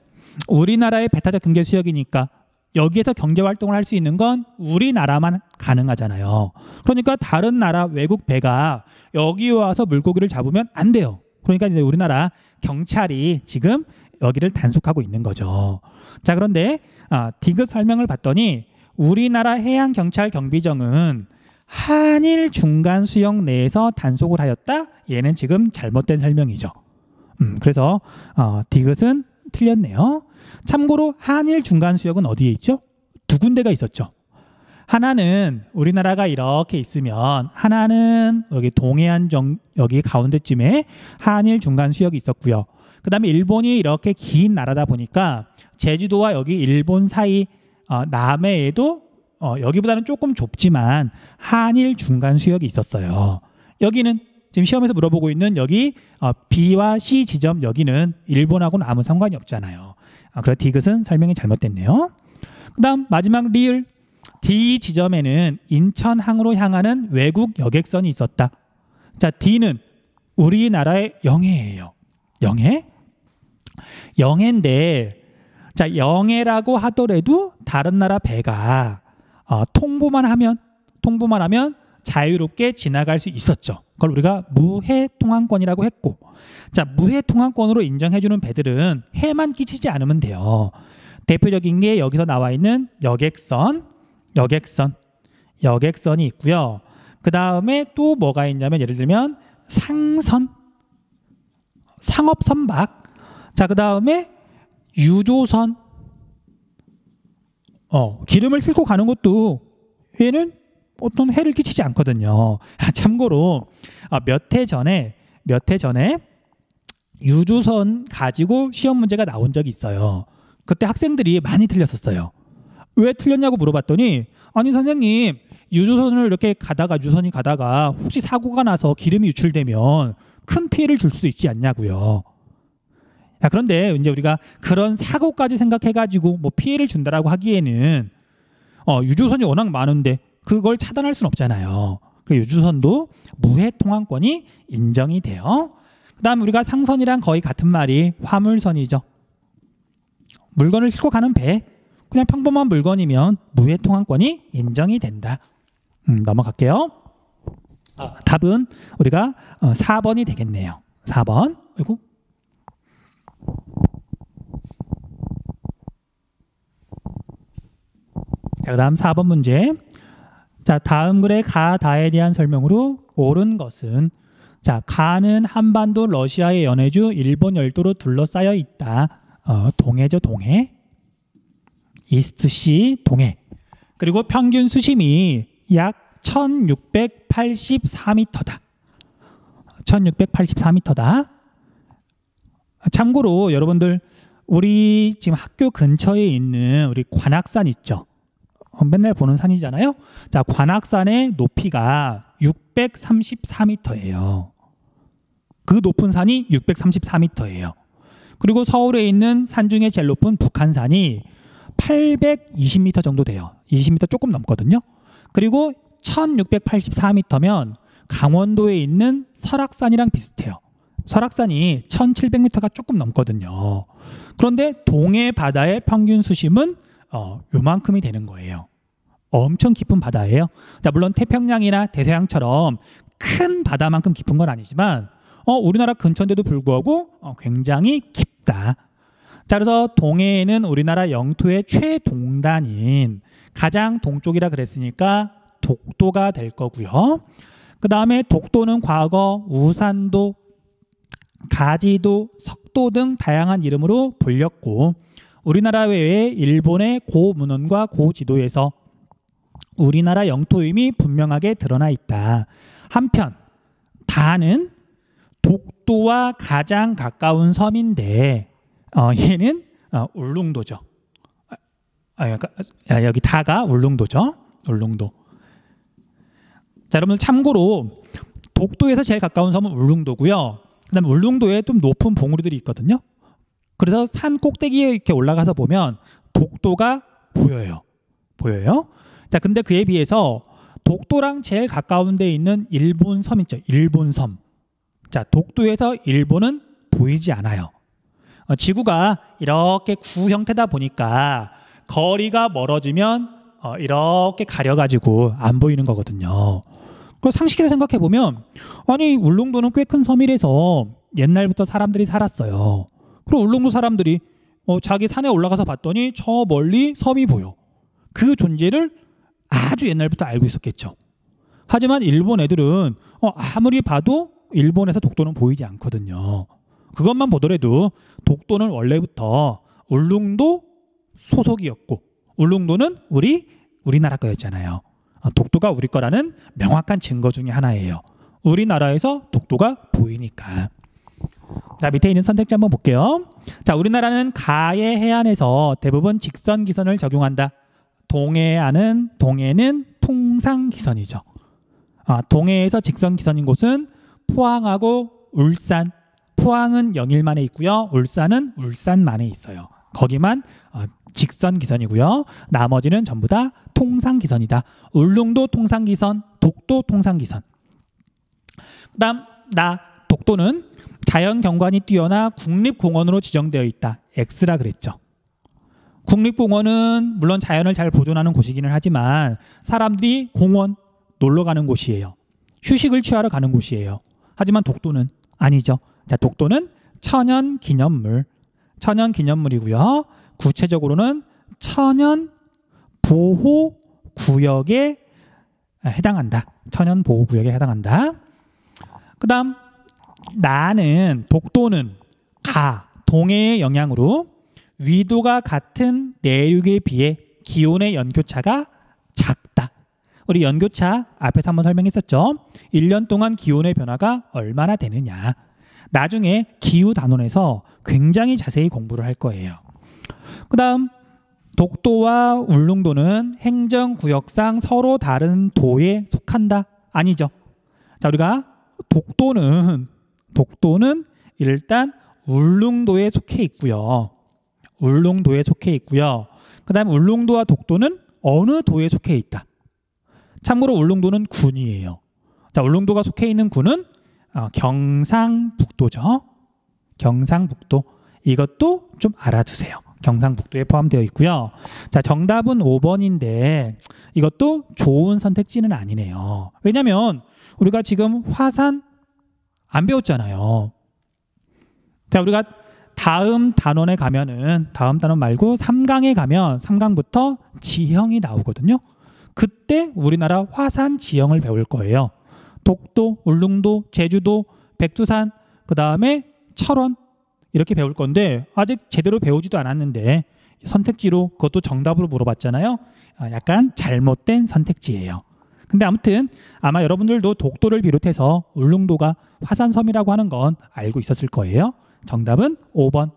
우리나라의 배타적 경제 수역이니까 여기에서 경제 활동을 할 수 있는 건 우리나라만 가능하잖아요. 그러니까 다른 나라 외국 배가 여기 와서 물고기를 잡으면 안 돼요. 그러니까 이제 우리나라 경찰이 지금 여기를 단속하고 있는 거죠. 자, 그런데 디귿 설명을 봤더니 우리나라 해양경찰 경비정은 한일 중간 수역 내에서 단속을 하였다. 얘는 지금 잘못된 설명이죠. 그래서 디귿은 틀렸네요. 참고로 한일 중간 수역은 어디에 있죠? 두 군데가 있었죠. 하나는 우리나라가 이렇게 있으면 하나는 여기 동해안 여기 가운데쯤에 한일 중간 수역이 있었고요. 그 다음에 일본이 이렇게 긴 나라다 보니까 제주도와 여기 일본 사이 남해에도 여기보다는 조금 좁지만 한일 중간 수역이 있었어요. 여기는 지금 시험에서 물어보고 있는 여기 B와 C 지점 여기는 일본하고는 아무 상관이 없잖아요. 그래서 디귿은 설명이 잘못됐네요. 그 다음 마지막 리을 D 지점에는 인천항으로 향하는 외국 여객선이 있었다. 자, D는 우리나라의 영해예요. 영해인데 자, 영해라고 하더라도 다른 나라 배가 통보만 하면 자유롭게 지나갈 수 있었죠. 그걸 우리가 무해통항권이라고 했고, 자, 무해통항권으로 인정해주는 배들은 해만 끼치지 않으면 돼요. 대표적인 게 여기서 나와 있는 여객선이 있고요. 그 다음에 또 뭐가 있냐면 예를 들면 상업선박, 자, 그 다음에 유조선, 기름을 싣고 가는 것도 얘는 어떤 해를 끼치지 않거든요. 참고로 몇 해 전에 유조선 가지고 시험 문제가 나온 적이 있어요. 그때 학생들이 많이 틀렸었어요. 왜 틀렸냐고 물어봤더니 아니 선생님, 유조선을 이렇게 유선이 가다가 혹시 사고가 나서 기름이 유출되면 큰 피해를 줄 수도 있지 않냐고요. 그런데 이제 우리가 그런 사고까지 생각해가지고 뭐 피해를 준다라고 하기에는 유조선이 워낙 많은데 그걸 차단할 수는 없잖아요. 유조선도 무해통항권이 인정이 돼요. 그 다음 우리가 상선이랑 거의 같은 말이 화물선이죠. 물건을 싣고 가는 배, 그냥 평범한 물건이면 무해통항권이 인정이 된다. 넘어갈게요. 답은 우리가 4번이 되겠네요. 4번. 그리고 자, 그다음 4번 문제. 자, 다음 글의 가, 다에 대한 설명으로 옳은 것은, 자, 가는 한반도 러시아의 연해주 일본 열도로 둘러싸여 있다. 동해죠, 동해. 이스트시 동해. 그리고 평균 수심이 약 1684m다. 1684m다. 참고로 여러분들, 우리 지금 학교 근처에 있는 우리 관악산 있죠? 맨날 보는 산이잖아요. 자, 관악산의 높이가 634m예요. 그 높은 산이 634m예요. 그리고 서울에 있는 산 중에 제일 높은 북한산이 820m 정도 돼요. 20m 조금 넘거든요. 그리고 1684m면 강원도에 있는 설악산이랑 비슷해요. 설악산이 1700m가 조금 넘거든요. 그런데 동해 바다의 평균 수심은 요만큼이 되는 거예요. 엄청 깊은 바다예요. 자, 물론 태평양이나 대서양처럼 큰 바다만큼 깊은 건 아니지만 우리나라 근처인데도 불구하고 굉장히 깊다. 자, 그래서 동해에는 우리나라 영토의 최동단인 가장 동쪽이라 그랬으니까 독도가 될 거고요. 그 다음에 독도는 과거 우산도, 가지도, 석도 등 다양한 이름으로 불렸고, 우리나라 외에 일본의 고문헌과 고지도에서 우리나라 영토임이 분명하게 드러나 있다. 한편 다는 독도와 가장 가까운 섬인데 얘는 울릉도죠. 여기 다가 울릉도죠. 울릉도. 자, 여러분들 참고로 독도에서 제일 가까운 섬은 울릉도고요. 그다음에 울릉도에 좀 높은 봉우리들이 있거든요. 그래서 산 꼭대기에 이렇게 올라가서 보면 독도가 보여요. 자, 근데 그에 비해서 독도랑 제일 가까운 데 있는 일본 섬 있죠. 일본 섬. 자, 독도에서 일본은 보이지 않아요. 지구가 이렇게 구 형태다 보니까 거리가 멀어지면 이렇게 가려가지고 안 보이는 거거든요. 그리고 상식에서 생각해 보면, 아니 울릉도는 꽤 큰 섬이라서 옛날부터 사람들이 살았어요. 그리고 울릉도 사람들이 자기 산에 올라가서 봤더니 저 멀리 섬이 보여. 그 존재를 아주 옛날부터 알고 있었겠죠. 하지만 일본 애들은 아무리 봐도 일본에서 독도는 보이지 않거든요. 그것만 보더라도 독도는 원래부터 울릉도 소속이었고, 울릉도는 우리나라 거였잖아요. 독도가 우리 거라는 명확한 증거 중에 하나예요. 우리나라에서 독도가 보이니까. 자, 밑에 있는 선택지 한번 볼게요. 자, 우리나라는 가해 해안에서 대부분 직선 기선을 적용한다. 동해는 통상 기선이죠. 동해에서 직선 기선인 곳은 포항하고 울산. 포항은 영일만에 있고요. 울산은 울산만에 있어요. 거기만 직선 기선이고요. 나머지는 전부 다 통상 기선이다. 울릉도 통상 기선, 독도 통상 기선. 그다음 독도는 자연 경관이 뛰어나 국립공원으로 지정되어 있다. X라 그랬죠. 국립공원은 물론 자연을 잘 보존하는 곳이기는 하지만 사람들이 공원 놀러 가는 곳이에요. 휴식을 취하러 가는 곳이에요. 하지만 독도는 아니죠. 자, 독도는 천연기념물이고요. 구체적으로는 천연보호구역에 해당한다. 천연보호구역에 해당한다. 그 다음 독도는 동해의 영향으로 위도가 같은 내륙에 비해 기온의 연교차가 작다. 우리 연교차 앞에서 한번 설명했었죠. 1년 동안 기온의 변화가 얼마나 되느냐. 나중에 기후단원에서 굉장히 자세히 공부를 할 거예요. 그 다음 독도와 울릉도는 행정구역상 서로 다른 도에 속한다. 아니죠. 자, 우리가 독도는 일단 울릉도에 속해 있고요. 그 다음 울릉도와 독도는 어느 도에 속해 있다. 참고로 울릉도는 군이에요. 자, 울릉도가 속해 있는 군은 경상북도죠. 경상북도. 이것도 좀 알아두세요. 경상북도에 포함되어 있고요. 자, 정답은 5번인데 이것도 좋은 선택지는 아니네요. 왜냐하면 우리가 지금 화산 안 배웠잖아요. 자, 우리가 다음 단원에 가면은 다음 단원 말고 3강에 가면 3강부터 지형이 나오거든요. 그때 우리나라 화산 지형을 배울 거예요. 독도, 울릉도, 제주도, 백두산, 그 다음에 철원 이렇게 배울 건데 아직 제대로 배우지도 않았는데 선택지로 그것도 정답으로 물어봤잖아요. 약간 잘못된 선택지예요. 근데 아무튼 아마 여러분들도 독도를 비롯해서 울릉도가 화산섬이라고 하는 건 알고 있었을 거예요. 정답은 5번.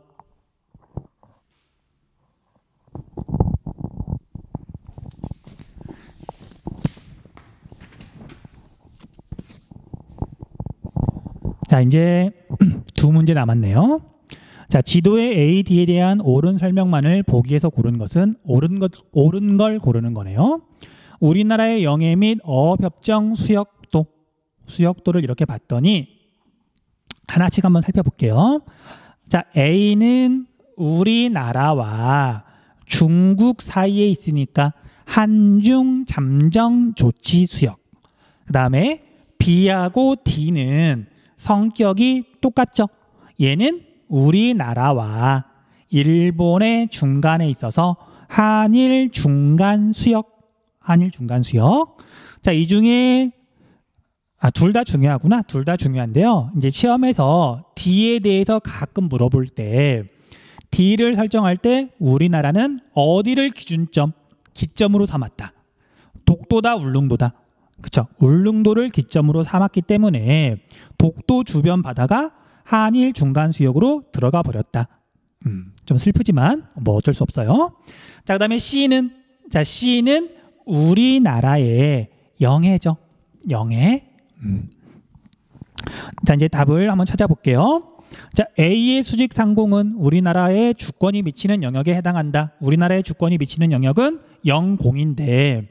자, 이제 두 문제 남았네요. 자, 지도의 A, D에 대한 옳은 설명만을 보기에서 고른 것은 옳은 걸 고르는 거네요. 우리나라의 영해 및 어업협정 수역도를 이렇게 봤더니 하나씩 한번 살펴볼게요. 자, A는 우리나라와 중국 사이에 있으니까 한중 잠정 조치 수역. 그 다음에 B하고 D는 성격이 똑같죠. 얘는 우리나라와 일본의 중간에 있어서 한일 중간 수역. 자, 이 중에 둘 다 중요하구나. 둘 다 중요한데요. 이제 시험에서 D에 대해서 가끔 물어볼 때 D를 설정할 때 우리나라는 어디를 기점으로 삼았다. 독도다, 울릉도다. 그쵸? 울릉도를 기점으로 삼았기 때문에 독도 주변 바다가 한일 중간 수역으로 들어가 버렸다. 좀 슬프지만 뭐 어쩔 수 없어요. 자, 그다음에 C는 우리나라의 영해죠. 영해. 자, 이제 답을 한번 찾아볼게요. 자, A의 수직 상공은 우리나라의 주권이 미치는 영역에 해당한다. 우리나라의 주권이 미치는 영역은 영공인데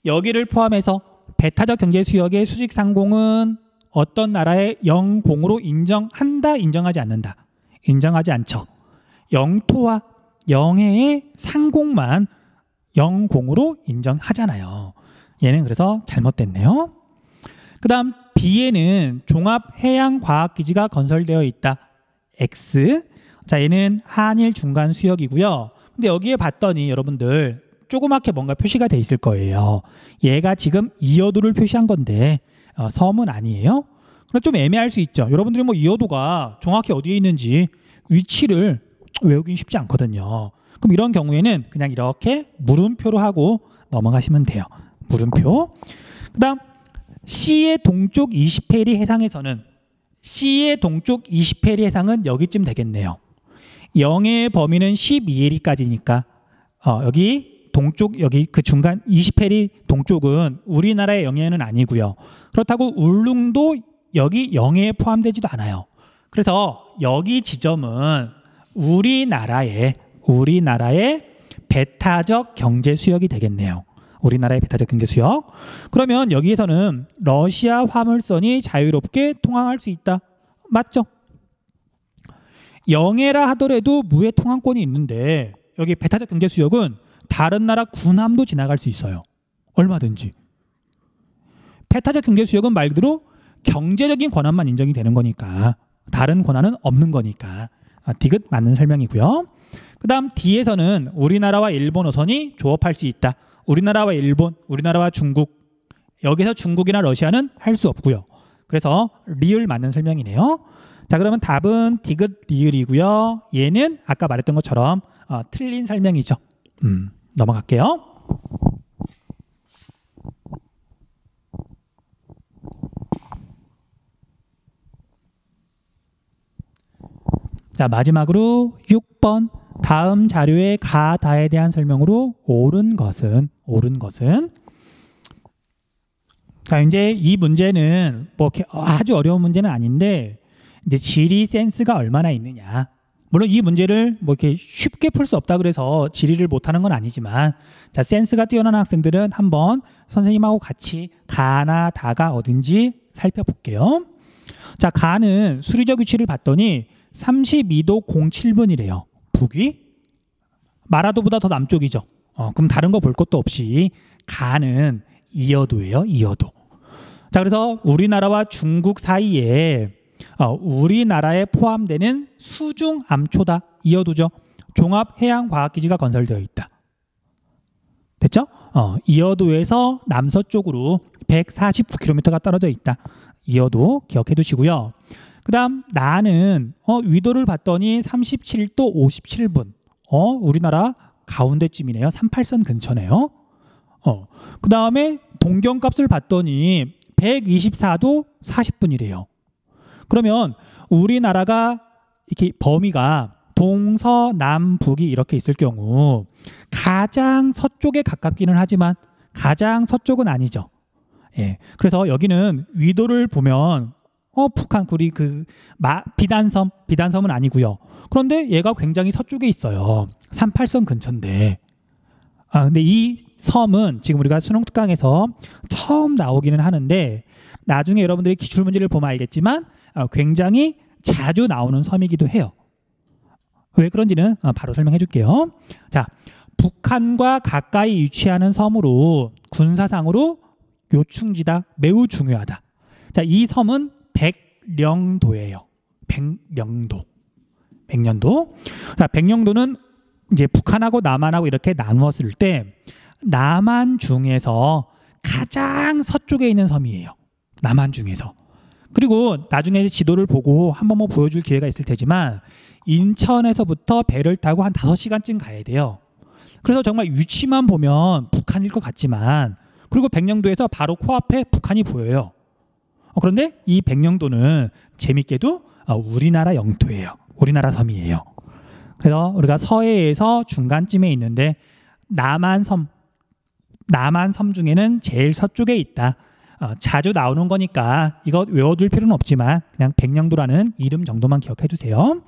여기를 포함해서 배타적 경제 수역의 수직 상공은 어떤 나라의 영공으로 인정한다, 인정하지 않는다. 인정하지 않죠. 영토와 영해의 상공만 영공으로 인정하잖아요. 얘는 그래서 잘못됐네요. 그 다음 B에는 종합해양과학기지가 건설되어 있다. X. 자, 얘는 한일 중간 수역이고요. 근데 여기에 봤더니 여러분들 조그맣게 뭔가 표시가 돼 있을 거예요. 얘가 지금 이어도를 표시한 건데 섬은 아니에요. 그럼 좀 애매할 수 있죠. 여러분들이 뭐 이어도가 정확히 어디에 있는지 위치를 외우긴 쉽지 않거든요. 그럼 이런 경우에는 그냥 이렇게 물음표로 하고 넘어가시면 돼요. 물음표. 그 다음 C의 동쪽 20해리 해상에서는 C의 동쪽 20해리 해상은 여기쯤 되겠네요. 영해의 범위는 12해리까지니까 여기 동쪽, 여기 그 중간 20해리 동쪽은 우리나라의 영해는 아니고요. 그렇다고 울릉도 여기 영해에 포함되지도 않아요. 그래서 여기 지점은 우리나라의 배타적 경제 수역이 되겠네요. 우리나라의 배타적 경제 수역. 그러면 여기에서는 러시아 화물선이 자유롭게 통항할 수 있다. 맞죠? 영해라 하더라도 무해 통항권이 있는데 여기 배타적 경제 수역은 다른 나라 군함도 지나갈 수 있어요. 얼마든지. 배타적 경제 수역은 말 그대로 경제적인 권한만 인정이 되는 거니까 다른 권한은 없는 거니까 디귿 맞는 설명이고요. 그 다음 D에서는 우리나라와 일본 어선이 조업할 수 있다. 우리나라와 일본, 우리나라와 중국. 여기서 중국이나 러시아는 할 수 없고요. 그래서 리을 맞는 설명이네요. 자, 그러면 답은 디귿 리을이고요. 얘는 아까 말했던 것처럼 틀린 설명이죠. 넘어갈게요. 자, 마지막으로 6번. 다음 자료의 가, 다에 대한 설명으로 옳은 것은. 자, 이제 이 문제는 뭐 이렇게 아주 어려운 문제는 아닌데 이제 지리 센스가 얼마나 있느냐. 물론 이 문제를 뭐 이렇게 쉽게 풀 수 없다 그래서 지리를 못하는 건 아니지만, 자, 센스가 뛰어난 학생들은 한번 선생님하고 같이 가나 다가 어딘지 살펴볼게요. 자, 가는 수리적 위치를 봤더니 32도 07분이래요. 북위? 마라도보다 더 남쪽이죠. 그럼 다른 거 볼 것도 없이 가는 이어도예요. 이어도. 자, 그래서 우리나라와 중국 사이에 우리나라에 포함되는 수중 암초다. 이어도죠. 종합해양과학기지가 건설되어 있다. 됐죠? 이어도에서 남서쪽으로 149km가 떨어져 있다. 이어도 기억해 두시고요. 그 다음 나는 위도를 봤더니 37도 57분. 우리나라 가운데쯤이네요. 38선 근처네요. 그 다음에 동경값을 봤더니 124도 40분이래요. 그러면 우리나라가 이렇게 범위가 동서남북이 이렇게 있을 경우 가장 서쪽에 가깝기는 하지만 가장 서쪽은 아니죠. 예. 그래서 여기는 위도를 보면 북한 우리 비단섬은 아니고요. 그런데 얘가 굉장히 서쪽에 있어요. 38선 근처인데. 근데 이 섬은 지금 우리가 수능 특강에서 처음 나오기는 하는데 나중에 여러분들이 기출 문제를 보면 알겠지만 굉장히 자주 나오는 섬이기도 해요. 왜 그런지는 바로 설명해 줄게요. 자, 북한과 가까이 위치하는 섬으로 군사상으로 요충지다. 매우 중요하다. 자, 이 섬은 백령도예요. 백령도. 자, 백령도는 이제 북한하고 남한하고 이렇게 나누었을 때 남한 중에서 가장 서쪽에 있는 섬이에요. 남한 중에서. 그리고 나중에 지도를 보고 한번 뭐 보여줄 기회가 있을 테지만 인천에서부터 배를 타고 한 5시간쯤 가야 돼요. 그래서 정말 위치만 보면 북한일 것 같지만 그리고 백령도에서 바로 코앞에 북한이 보여요. 그런데 이 백령도는 재밌게도 우리나라 영토예요. 우리나라 섬이에요. 그래서 우리가 서해에서 중간쯤에 있는데 남한 섬 중에는 제일 서쪽에 있다. 자주 나오는 거니까 이거 외워둘 필요는 없지만 그냥 백령도라는 이름 정도만 기억해 주세요.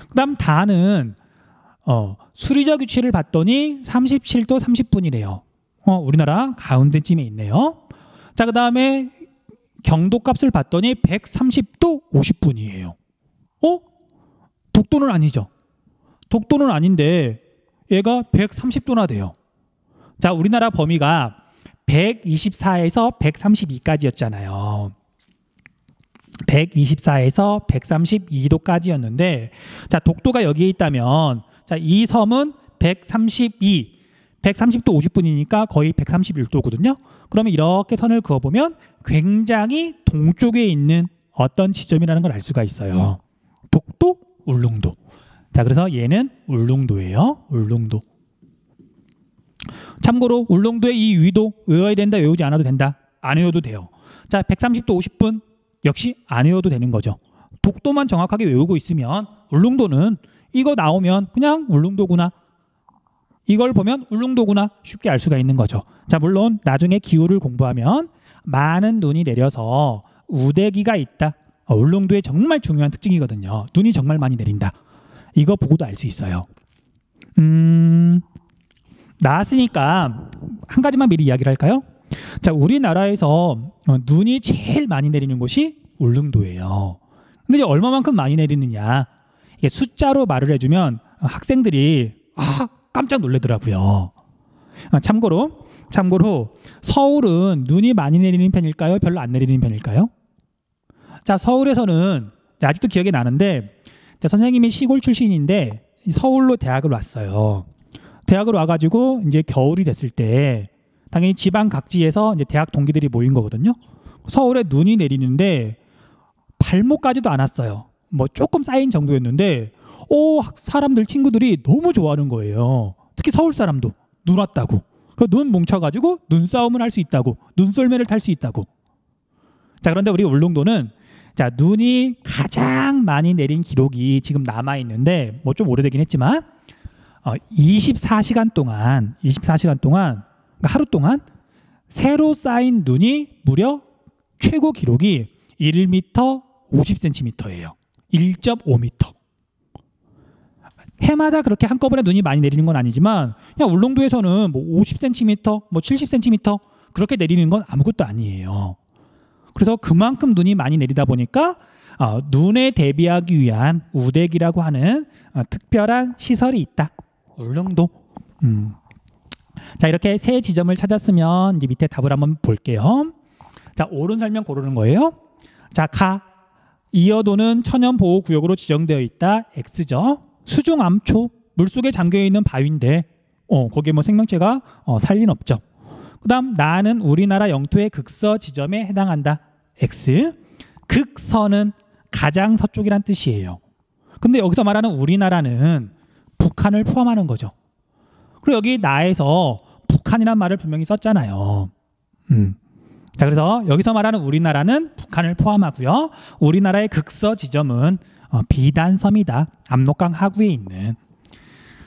그 다음 다는 수리적 위치를 봤더니 37도 30분이래요. 우리나라 가운데쯤에 있네요. 자, 그 다음에 경도값을 봤더니 130도 50분이에요. 독도는 아니죠. 독도는 아닌데 얘가 130도나 돼요. 자, 우리나라 범위가 124에서 132까지였잖아요. 124에서 132도까지였는데 자, 독도가 여기에 있다면 자, 이 섬은 130도 50분이니까 거의 131도거든요. 그러면 이렇게 선을 그어보면 굉장히 동쪽에 있는 어떤 지점이라는 걸 알 수가 있어요. 독도, 울릉도. 자, 그래서 얘는 울릉도예요. 울릉도. 참고로 울릉도의 이 위도 외워야 된다, 외우지 않아도 된다? 안 외워도 돼요. 자, 130도 50분 역시 안 외워도 되는 거죠. 독도만 정확하게 외우고 있으면 울릉도는 이거 나오면 그냥 울릉도구나. 이걸 보면 울릉도구나 쉽게 알 수가 있는 거죠. 자, 물론 나중에 기후를 공부하면 많은 눈이 내려서 우대기가 있다. 울릉도의 정말 중요한 특징이거든요. 눈이 정말 많이 내린다. 이거 보고도 알 수 있어요. 나왔으니까 한 가지만 미리 이야기를 할까요? 자, 우리나라에서 눈이 제일 많이 내리는 곳이 울릉도예요. 근데 이제 얼마만큼 많이 내리느냐? 이게 숫자로 말을 해주면 학생들이 깜짝 놀라더라고요. 참고로 서울은 눈이 많이 내리는 편일까요? 별로 안 내리는 편일까요? 자, 서울에서는 아직도 기억이 나는데 선생님이 시골 출신인데 서울로 대학을 왔어요. 대학을 와가지고 이제 겨울이 됐을 때 당연히 지방 각지에서 이제 대학 동기들이 모인 거거든요. 서울에 눈이 내리는데 발목까지도 안 왔어요. 뭐 조금 쌓인 정도였는데 사람들 친구들이 너무 좋아하는 거예요. 특히 서울 사람도 눈 왔다고. 눈 뭉쳐가지고 눈싸움을 할 수 있다고. 눈썰매를 탈 수 있다고. 자, 그런데 우리 울릉도는 자, 눈이 가장 많이 내린 기록이 지금 남아 있는데 뭐 좀 오래되긴 했지만 24시간 동안 그러니까 하루 동안 새로 쌓인 눈이 무려 최고 기록이 1m 50cm예요. 1.5m. 해마다 그렇게 한꺼번에 눈이 많이 내리는 건 아니지만 그냥 울릉도에서는 뭐 50cm, 뭐 70cm 그렇게 내리는 건 아무것도 아니에요. 그래서 그만큼 눈이 많이 내리다 보니까 눈에 대비하기 위한 우대기라고 하는 특별한 시설이 있다. 울릉도. 자, 이렇게 세 지점을 찾았으면 이제 밑에 답을 한번 볼게요. 자, 옳은 설명 고르는 거예요. 자, 이어도는 천연보호구역으로 지정되어 있다. X죠. 수중암초, 물속에 잠겨있는 바위인데 거기에 뭐 생명체가 살 리는 없죠. 그 다음 나는 우리나라 영토의 극서 지점에 해당한다. X. 극서는 가장 서쪽이란 뜻이에요. 근데 여기서 말하는 우리나라는 북한을 포함하는 거죠. 그리고 여기 나에서 북한이란 말을 분명히 썼잖아요. 자, 그래서 여기서 말하는 우리나라는 북한을 포함하고요. 우리나라의 극서 지점은 비단섬이다. 압록강 하구에 있는.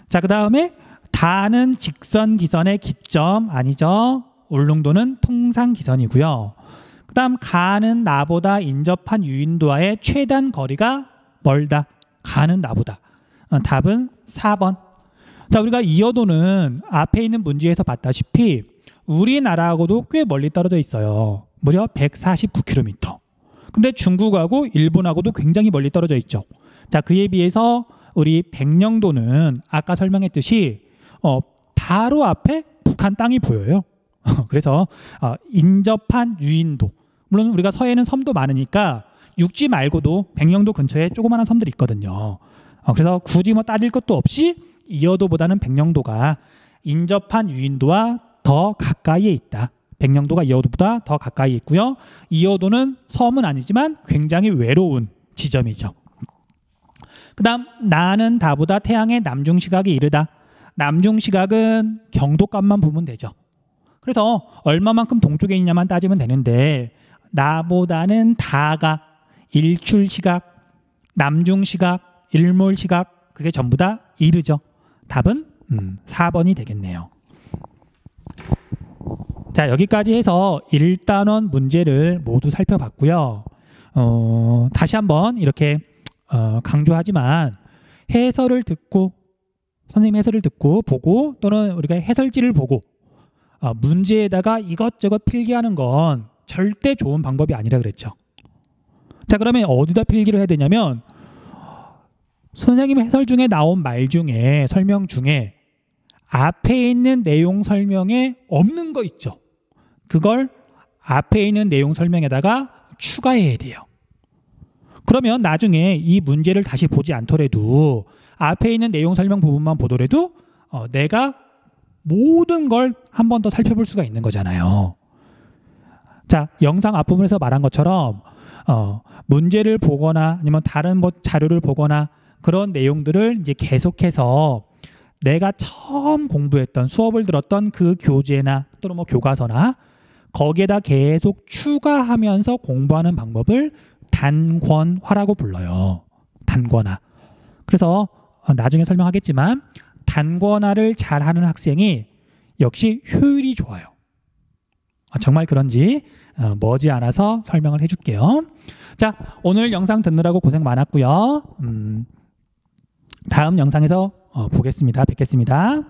자, 그 다음에 다는 직선 기선의 기점 아니죠. 울릉도는 통상 기선이고요. 그 다음 가는 나보다 인접한 유인도와의 최단 거리가 멀다. 가는 나보다. 답은 4번. 자, 우리가 이어도는 앞에 있는 문제에서 봤다시피 우리나라하고도 꽤 멀리 떨어져 있어요. 무려 149km. 근데 중국하고 일본하고도 굉장히 멀리 떨어져 있죠. 자, 그에 비해서 우리 백령도는 아까 설명했듯이 바로 앞에 북한 땅이 보여요. 그래서 인접한 유인도. 물론 우리가 서해는 섬도 많으니까 육지 말고도 백령도 근처에 조그마한 섬들이 있거든요. 그래서 굳이 뭐 따질 것도 없이 이어도보다는 백령도가 인접한 유인도와 더 가까이에 있다. 백령도가 이어도보다 더 가까이 있고요. 이어도는 섬은 아니지만 굉장히 외로운 지점이죠. 그 다음 나는 다보다 태양의 남중시각이 이르다. 남중시각은 경도값만 보면 되죠. 그래서 얼마만큼 동쪽에 있냐만 따지면 되는데 나보다는 다가 일출시각, 남중시각, 일몰시각 그게 전부 다 이르죠. 답은 4번이 되겠네요. 자, 여기까지 해서 1단원 문제를 모두 살펴봤고요. 다시 한번 이렇게 강조하지만 해설을 듣고 선생님 해설을 듣고 보고 또는 우리가 해설지를 보고 문제에다가 이것저것 필기하는 건 절대 좋은 방법이 아니라 그랬죠. 자, 그러면 어디다 필기를 해야 되냐면 선생님 해설 중에 나온 말 중에 설명 중에 앞에 있는 내용 설명에 없는 거 있죠. 그걸 앞에 있는 내용 설명에다가 추가해야 돼요. 그러면 나중에 이 문제를 다시 보지 않더라도 앞에 있는 내용 설명 부분만 보더라도 내가 모든 걸 한 번 더 살펴볼 수가 있는 거잖아요. 자, 영상 앞부분에서 말한 것처럼 문제를 보거나 아니면 다른 뭐 자료를 보거나 그런 내용들을 이제 계속해서 내가 처음 공부했던 수업을 들었던 그 교재나 또는 뭐 교과서나 거기에다 계속 추가하면서 공부하는 방법을 단권화라고 불러요. 단권화. 그래서 나중에 설명하겠지만 단권화를 잘하는 학생이 역시 효율이 좋아요. 정말 그런지 머지않아서 설명을 해줄게요. 자, 오늘 영상 듣느라고 고생 많았고요. 다음 영상에서 뵙겠습니다.